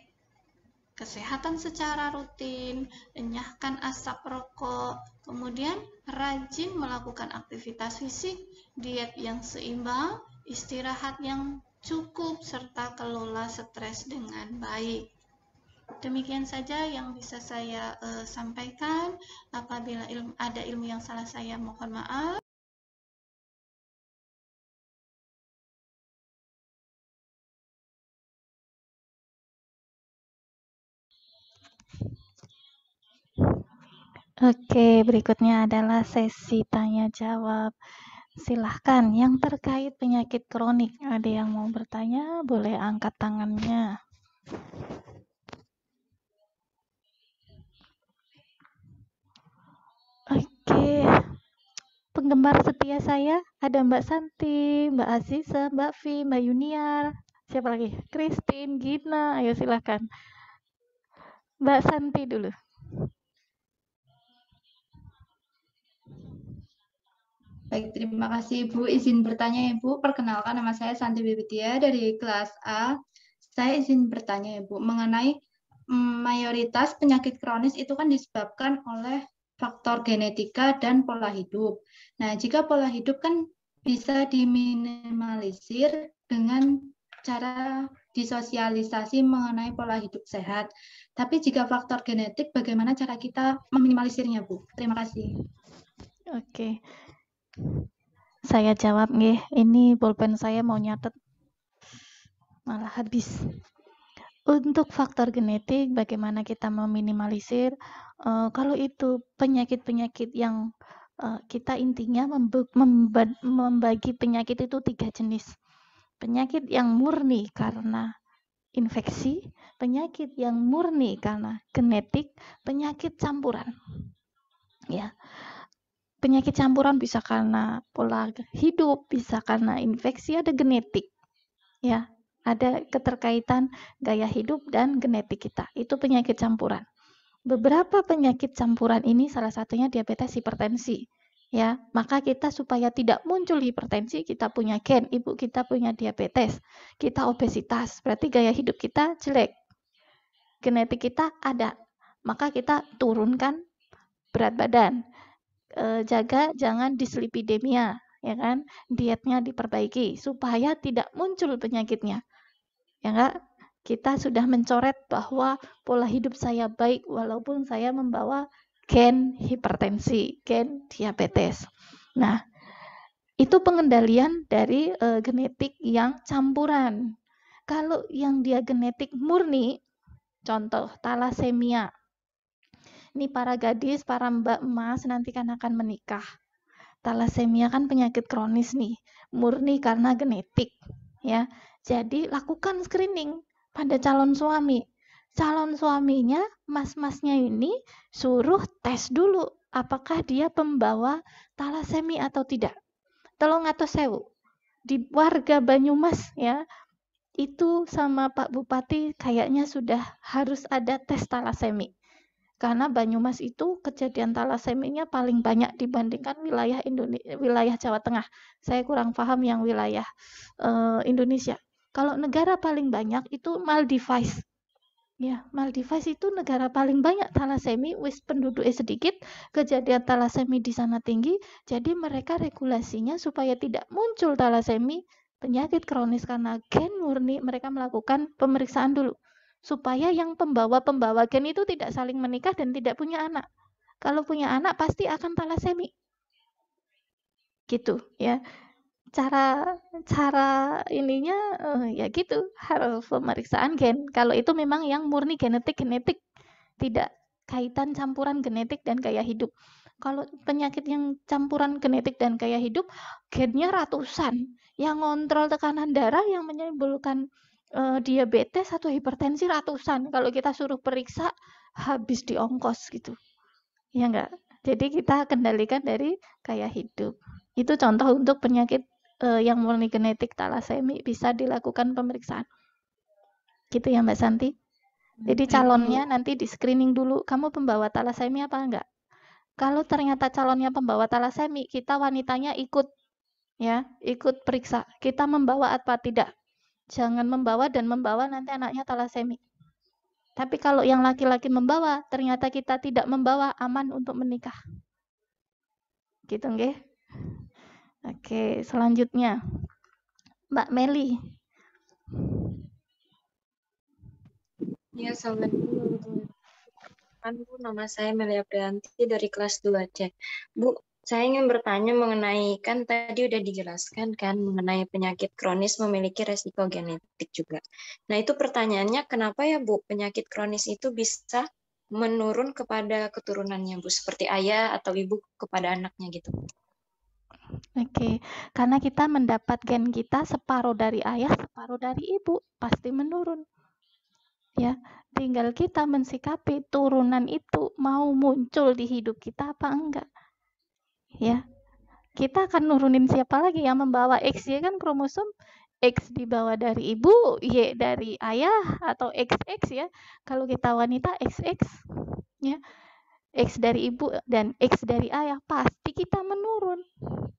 kesehatan secara rutin, enyahkan asap rokok, kemudian rajin melakukan aktivitas fisik, diet yang seimbang, istirahat yang cukup, serta kelola stres dengan baik. Demikian saja yang bisa saya sampaikan. Apabila ada ilmu yang salah, saya mohon maaf. Oke, berikutnya adalah sesi tanya jawab. Silahkan yang terkait penyakit kronik. Ada yang mau bertanya? Boleh angkat tangannya. Oke, penggemar setia saya ada Mbak Santi, Mbak Aziza, Mbak Vi, Mbak Yuniar. Siapa lagi? Christine, Gina. Ayo silahkan. Mbak Santi dulu. Baik, terima kasih Ibu. Izin bertanya Ibu, perkenalkan nama saya Santi Bibitia dari kelas A. Saya izin bertanya Ibu, mengenai mayoritas penyakit kronis itu kan disebabkan oleh faktor genetika dan pola hidup. Nah, jika pola hidup kan bisa diminimalisir dengan cara disosialisasi mengenai pola hidup sehat. Tapi jika faktor genetik, bagaimana cara kita meminimalisirnya, Bu? Terima kasih. Oke. Saya jawab nih, ini pulpen saya mau nyatet malah habis. Untuk faktor genetik, bagaimana kita meminimalisir? Kalau itu penyakit-penyakit yang kita intinya membagi penyakit itu 3 jenis. Penyakit yang murni karena infeksi, penyakit yang murni karena genetik, penyakit campuran. Ya. Penyakit campuran bisa karena pola hidup, bisa karena infeksi, ada genetik. Ya, ada keterkaitan gaya hidup dan genetik kita. Itu penyakit campuran. Beberapa penyakit campuran ini salah satunya diabetes, hipertensi. Ya, maka kita supaya tidak muncul hipertensi, kita punya gen, ibu kita punya diabetes, kita obesitas, berarti gaya hidup kita jelek. Genetik kita ada, maka kita turunkan berat badan. Jaga jangan dislipidemia, ya kan? Dietnya diperbaiki supaya tidak muncul penyakitnya. Ya enggak? Kita sudah mencoret bahwa pola hidup saya baik walaupun saya membawa gen hipertensi, gen diabetes. Nah, itu pengendalian dari genetik yang campuran. Kalau yang dia genetik murni, contoh talasemia. Ini para gadis, para mbak emas nanti kan akan menikah. Talasemia kan penyakit kronis nih, murni karena genetik, ya. Jadi lakukan screening pada calon suami. Calon suaminya, mas-masnya ini suruh tes dulu apakah dia pembawa talasemia atau tidak. Tolong atus sewu. Di warga Banyumas ya, itu sama Pak Bupati kayaknya sudah harus ada tes talasemi. Karena Banyumas itu kejadian talaseminya paling banyak dibandingkan wilayah Jawa Tengah. Saya kurang paham yang wilayah Indonesia. Kalau negara paling banyak itu Maldives. Ya, Maldives itu negara paling banyak talasemi, wis penduduknya sedikit, kejadian talasemi di sana tinggi, jadi mereka regulasinya supaya tidak muncul talasemi, penyakit kronis karena gen murni, mereka melakukan pemeriksaan dulu. Supaya yang pembawa-pembawa gen itu tidak saling menikah dan tidak punya anak. Kalau punya anak pasti akan talasemi. Gitu ya. Cara ininya ya gitu, harus pemeriksaan gen. Kalau itu memang yang murni genetik, tidak kaitan campuran genetik dan gaya hidup. Kalau penyakit yang campuran genetik dan gaya hidup, gennya ratusan. Yang ngontrol tekanan darah yang menimbulkan diabetes atau hipertensi ratusan. Kalau kita suruh periksa, habis di ongkos gitu. Ya enggak? Jadi kita kendalikan dari gaya hidup. Itu contoh untuk penyakit yang murni genetik talasemi bisa dilakukan pemeriksaan. Gitu ya Mbak Santi? Jadi calonnya nanti di screening dulu, kamu pembawa talasemi apa enggak? Kalau ternyata calonnya pembawa talasemi, kita wanitanya ikut ya, ikut periksa. Kita membawa apa tidak? Jangan membawa dan membawa nanti anaknya talasemi. Tapi kalau yang laki-laki membawa, ternyata kita tidak membawa, aman untuk menikah. Gitu nggih. Oke, selanjutnya Mbak Meli. Ya, Assalamualaikum warahmatullahi wabarakatuh. Bu, nama saya Melia Prianti dari kelas 2C. Bu, saya ingin bertanya mengenai, kan tadi udah dijelaskan kan mengenai penyakit kronis memiliki resiko genetik juga. Nah, itu pertanyaannya, kenapa ya Bu, penyakit kronis itu bisa menurun kepada keturunannya Bu, seperti ayah atau ibu kepada anaknya gitu? Oke, karena kita mendapat gen kita separuh dari ayah, separuh dari ibu, pasti menurun. Ya, tinggal kita mensikapi turunan itu mau muncul di hidup kita apa enggak. Ya, kita akan nurunin siapa lagi yang membawa X, ya kan, kromosom X dibawa dari ibu, Y dari ayah, atau XX ya. Kalau kita wanita XX ya. X dari ibu dan X dari ayah, pasti kita menurun.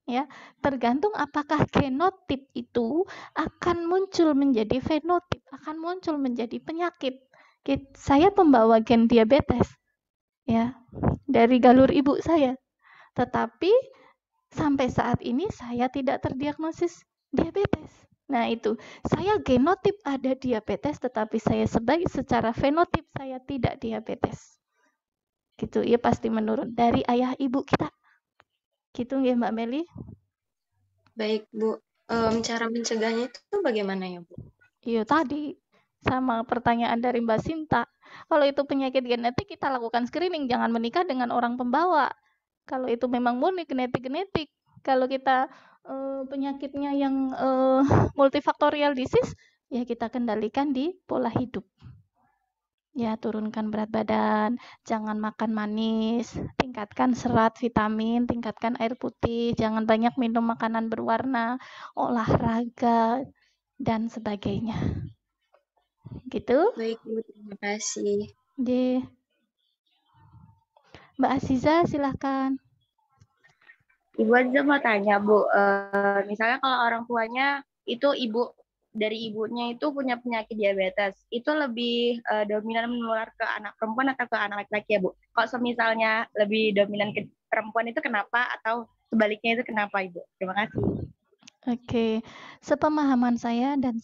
Ya, tergantung apakah genotip itu akan muncul menjadi fenotip, akan muncul menjadi penyakit. Saya pembawa gen diabetes ya dari galur ibu saya, tetapi sampai saat ini saya tidak terdiagnosis diabetes. Nah, itu saya genotip ada diabetes, tetapi saya secara fenotip saya tidak diabetes. Gitu ya, pasti menurun dari ayah ibu kita. Gitu ya Mbak Meli. Baik Bu, cara mencegahnya itu bagaimana ya Bu? Iya tadi sama pertanyaan dari Mbak Sinta. Kalau itu penyakit genetik kita lakukan screening, jangan menikah dengan orang pembawa. Kalau itu memang murni genetik. Kalau kita penyakitnya yang multifaktorial disease, ya kita kendalikan di pola hidup. Ya, turunkan berat badan, jangan makan manis, tingkatkan serat, vitamin, tingkatkan air putih, jangan banyak minum makanan berwarna, olahraga, dan sebagainya. Gitu. Baik Bu, terima kasih. Di Mbak Aziza, silahkan. Ibu aja mau tanya Bu, misalnya kalau orang tuanya itu dari ibunya itu punya penyakit diabetes, itu lebih dominan menular ke anak perempuan atau ke anak laki-laki ya Bu? Kalau misalnya lebih dominan ke perempuan itu kenapa, atau sebaliknya itu kenapa Ibu? Terima kasih. Oke, sepemahaman saya dan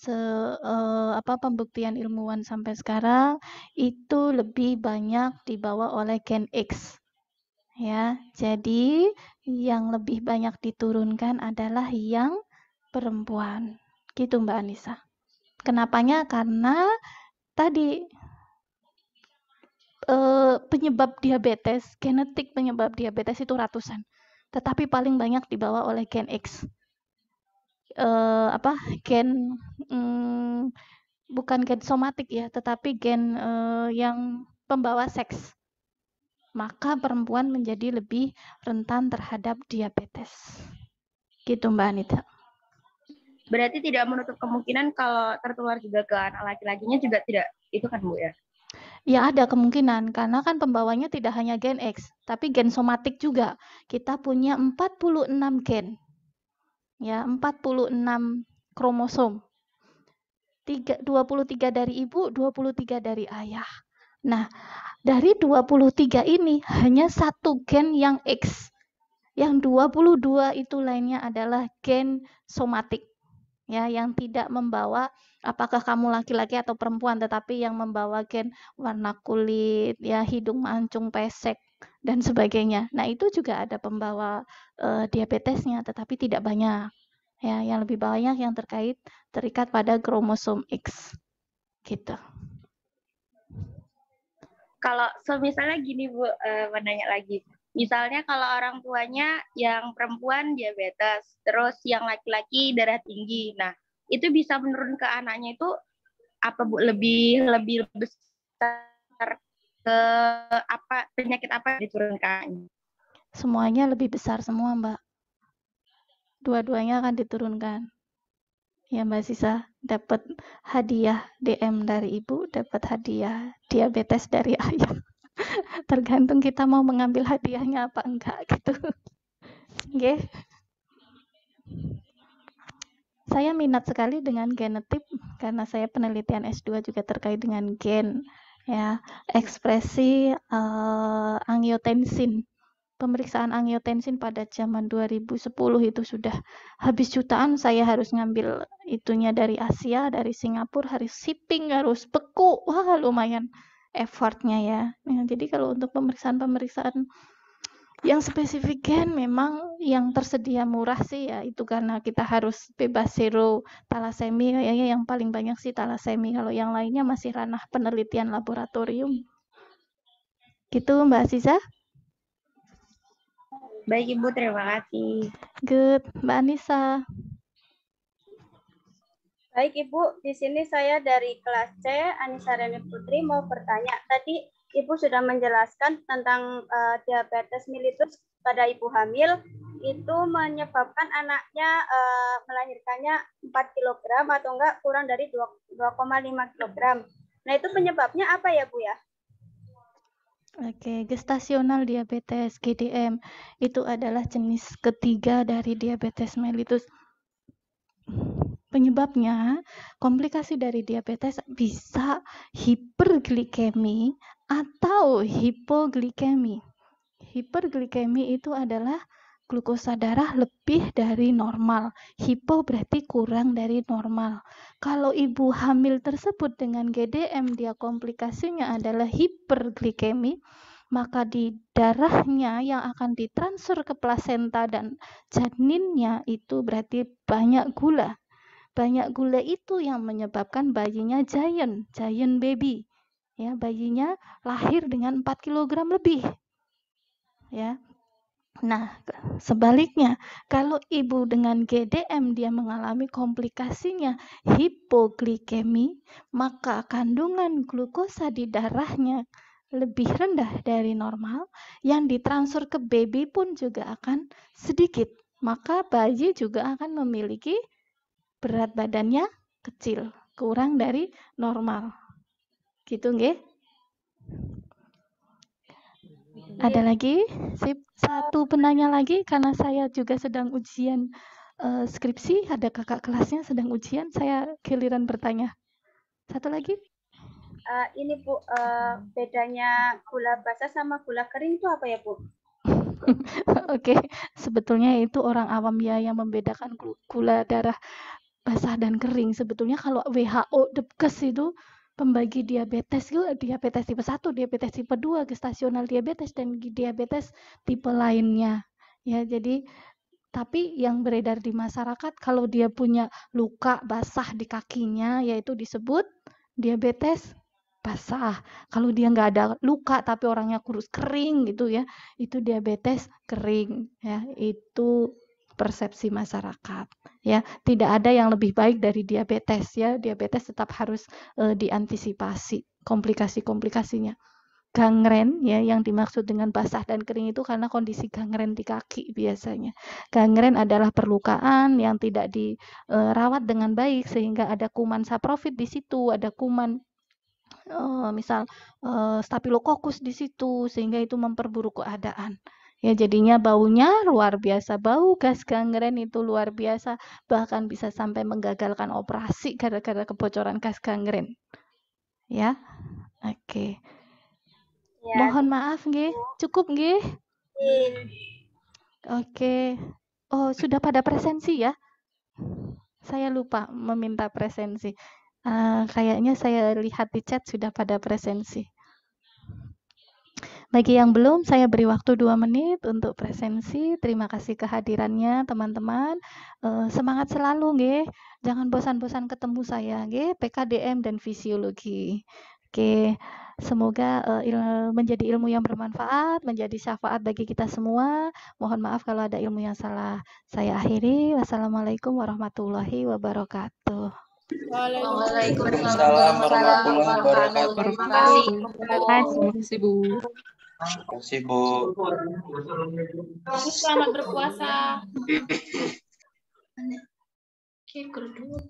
pembuktian ilmuwan sampai sekarang itu lebih banyak dibawa oleh gen X. Ya, jadi yang lebih banyak diturunkan adalah yang perempuan. Gitu Mbak Anissa. Kenapanya? Karena tadi penyebab diabetes, genetik penyebab diabetes itu ratusan. Tetapi paling banyak dibawa oleh gen X. Bukan gen somatik ya, tetapi gen yang pembawa seks. Maka perempuan menjadi lebih rentan terhadap diabetes. Gitu Mbak Anita. Berarti tidak menutup kemungkinan kalau tertular juga ke anak laki-lakinya juga tidak, itu kan Bu ya? Ya ada kemungkinan, karena kan pembawanya tidak hanya gen X, tapi gen somatik juga. Kita punya 46 gen. Ya, 46 kromosom. 23 dari ibu, 23 dari ayah. Nah, dari 23 ini hanya satu gen yang X. Yang 22 itu lainnya adalah gen somatik. Ya, yang tidak membawa apakah kamu laki-laki atau perempuan, tetapi yang membawa gen warna kulit, ya, hidung mancung pesek dan sebagainya. Nah, itu juga ada pembawa diabetesnya, tetapi tidak banyak. Ya, yang lebih banyak yang terikat pada kromosom X. Gitu. Kalau misalnya gini Bu, menanya lagi. Misalnya kalau orang tuanya yang perempuan diabetes, terus yang laki-laki darah tinggi. Nah, itu bisa menurun ke anaknya itu apa Bu? Lebih besar ke apa, penyakit apa yang diturunkan? Semuanya lebih besar semua, Mbak. Dua-duanya akan diturunkan. Ya Mbak Sisa, dapat hadiah DM dari ibu, dapat hadiah diabetes dari ayah. Tergantung kita mau mengambil hadiahnya apa enggak gitu. Oke. Saya minat sekali dengan genetip karena saya penelitian S2 juga terkait dengan gen. ya, ekspresi angiotensin. Pemeriksaan angiotensin pada zaman 2010 itu sudah habis jutaan. Saya harus ngambil itunya dari Asia, dari Singapura, harus shipping, harus beku. Wah, lumayan effortnya ya. Jadi kalau untuk pemeriksaan-pemeriksaan yang spesifik kan memang yang tersedia murah sih ya, itu karena kita harus bebas zero talasemi ya, yang paling banyak sih talasemi. Kalau yang lainnya masih ranah penelitian laboratorium. Gitu Mbak Aziza. Baik Ibu, terima kasih. Good, Mbak Anissa. Baik Ibu, di sini saya dari kelas C, Anissa Reni Putri, mau bertanya. Tadi Ibu sudah menjelaskan tentang diabetes mellitus pada ibu hamil, itu menyebabkan anaknya melahirkannya 4 kg atau enggak kurang dari 2,5 kg. Nah itu penyebabnya apa ya Bu ya? Oke, gestasional diabetes GDM itu adalah jenis ketiga dari diabetes mellitus. Penyebabnya, komplikasi dari diabetes bisa hiperglikemi atau hipoglikemi. Hiperglikemi itu adalah glukosa darah lebih dari normal. Hipo berarti kurang dari normal. Kalau ibu hamil tersebut dengan GDM, dia komplikasinya adalah hiperglikemi, maka di darahnya yang akan ditransfer ke plasenta dan janinnya itu berarti banyak gula. Banyak gula itu yang menyebabkan bayinya giant baby. Ya, bayinya lahir dengan 4 kg lebih. Ya. Nah, sebaliknya, kalau ibu dengan GDM dia mengalami komplikasinya hipoglikemi, maka kandungan glukosa di darahnya lebih rendah dari normal, yang ditransfer ke baby pun juga akan sedikit. Maka bayi juga akan memiliki berat badannya kecil, kurang dari normal. Gitu nggih? Ada lagi? Sip. Satu penanya lagi karena saya juga sedang ujian skripsi, ada kakak kelasnya sedang ujian, saya giliran bertanya. Satu lagi? Ini Bu, bedanya gula basah sama gula kering itu apa ya Bu? Oke, sebetulnya itu orang awam ya yang membedakan gula darah basah dan kering. Sebetulnya kalau WHO Depkes itu pembagi diabetes itu diabetes tipe 1, diabetes tipe 2, gestasional diabetes dan diabetes tipe lainnya. Ya, jadi tapi yang beredar di masyarakat kalau dia punya luka basah di kakinya yaitu disebut diabetes basah. Kalau dia nggak ada luka tapi orangnya kurus kering gitu ya, itu diabetes kering ya. Itu persepsi masyarakat ya. Tidak ada yang lebih baik dari diabetes ya. Diabetes tetap harus diantisipasi komplikasi-komplikasinya. Gangren ya, yang dimaksud dengan basah dan kering itu karena kondisi gangren di kaki biasanya. Gangren adalah perlukaan yang tidak dirawat dengan baik sehingga ada kuman saprofit di situ, ada kuman misal Staphylococcus di situ sehingga itu memperburuk keadaan. Ya jadinya baunya luar biasa, bau gas gangren itu luar biasa, bahkan bisa sampai menggagalkan operasi gara-gara kebocoran gas gangren. Ya. Oke. Ya, Mohon maaf nggih, cukup nggih? Oke. Oh, sudah pada presensi ya? Saya lupa meminta presensi. Kayaknya saya lihat di chat sudah pada presensi. Bagi yang belum, saya beri waktu 2 menit untuk presensi. Terima kasih kehadirannya teman-teman. Semangat selalu nggih. Jangan bosan-bosan ketemu saya nggih, PKDM dan fisiologi. Oke. Semoga menjadi ilmu yang bermanfaat, menjadi syafaat bagi kita semua. Mohon maaf kalau ada ilmu yang salah. Saya akhiri. Wassalamualaikum warahmatullahi wabarakatuh. Waalaikumsalam warahmatullahi wabarakatuh. Terima kasih. Terima kasih Bu. Terima kasih Bu. Selamat berpuasa. Kayak kedua,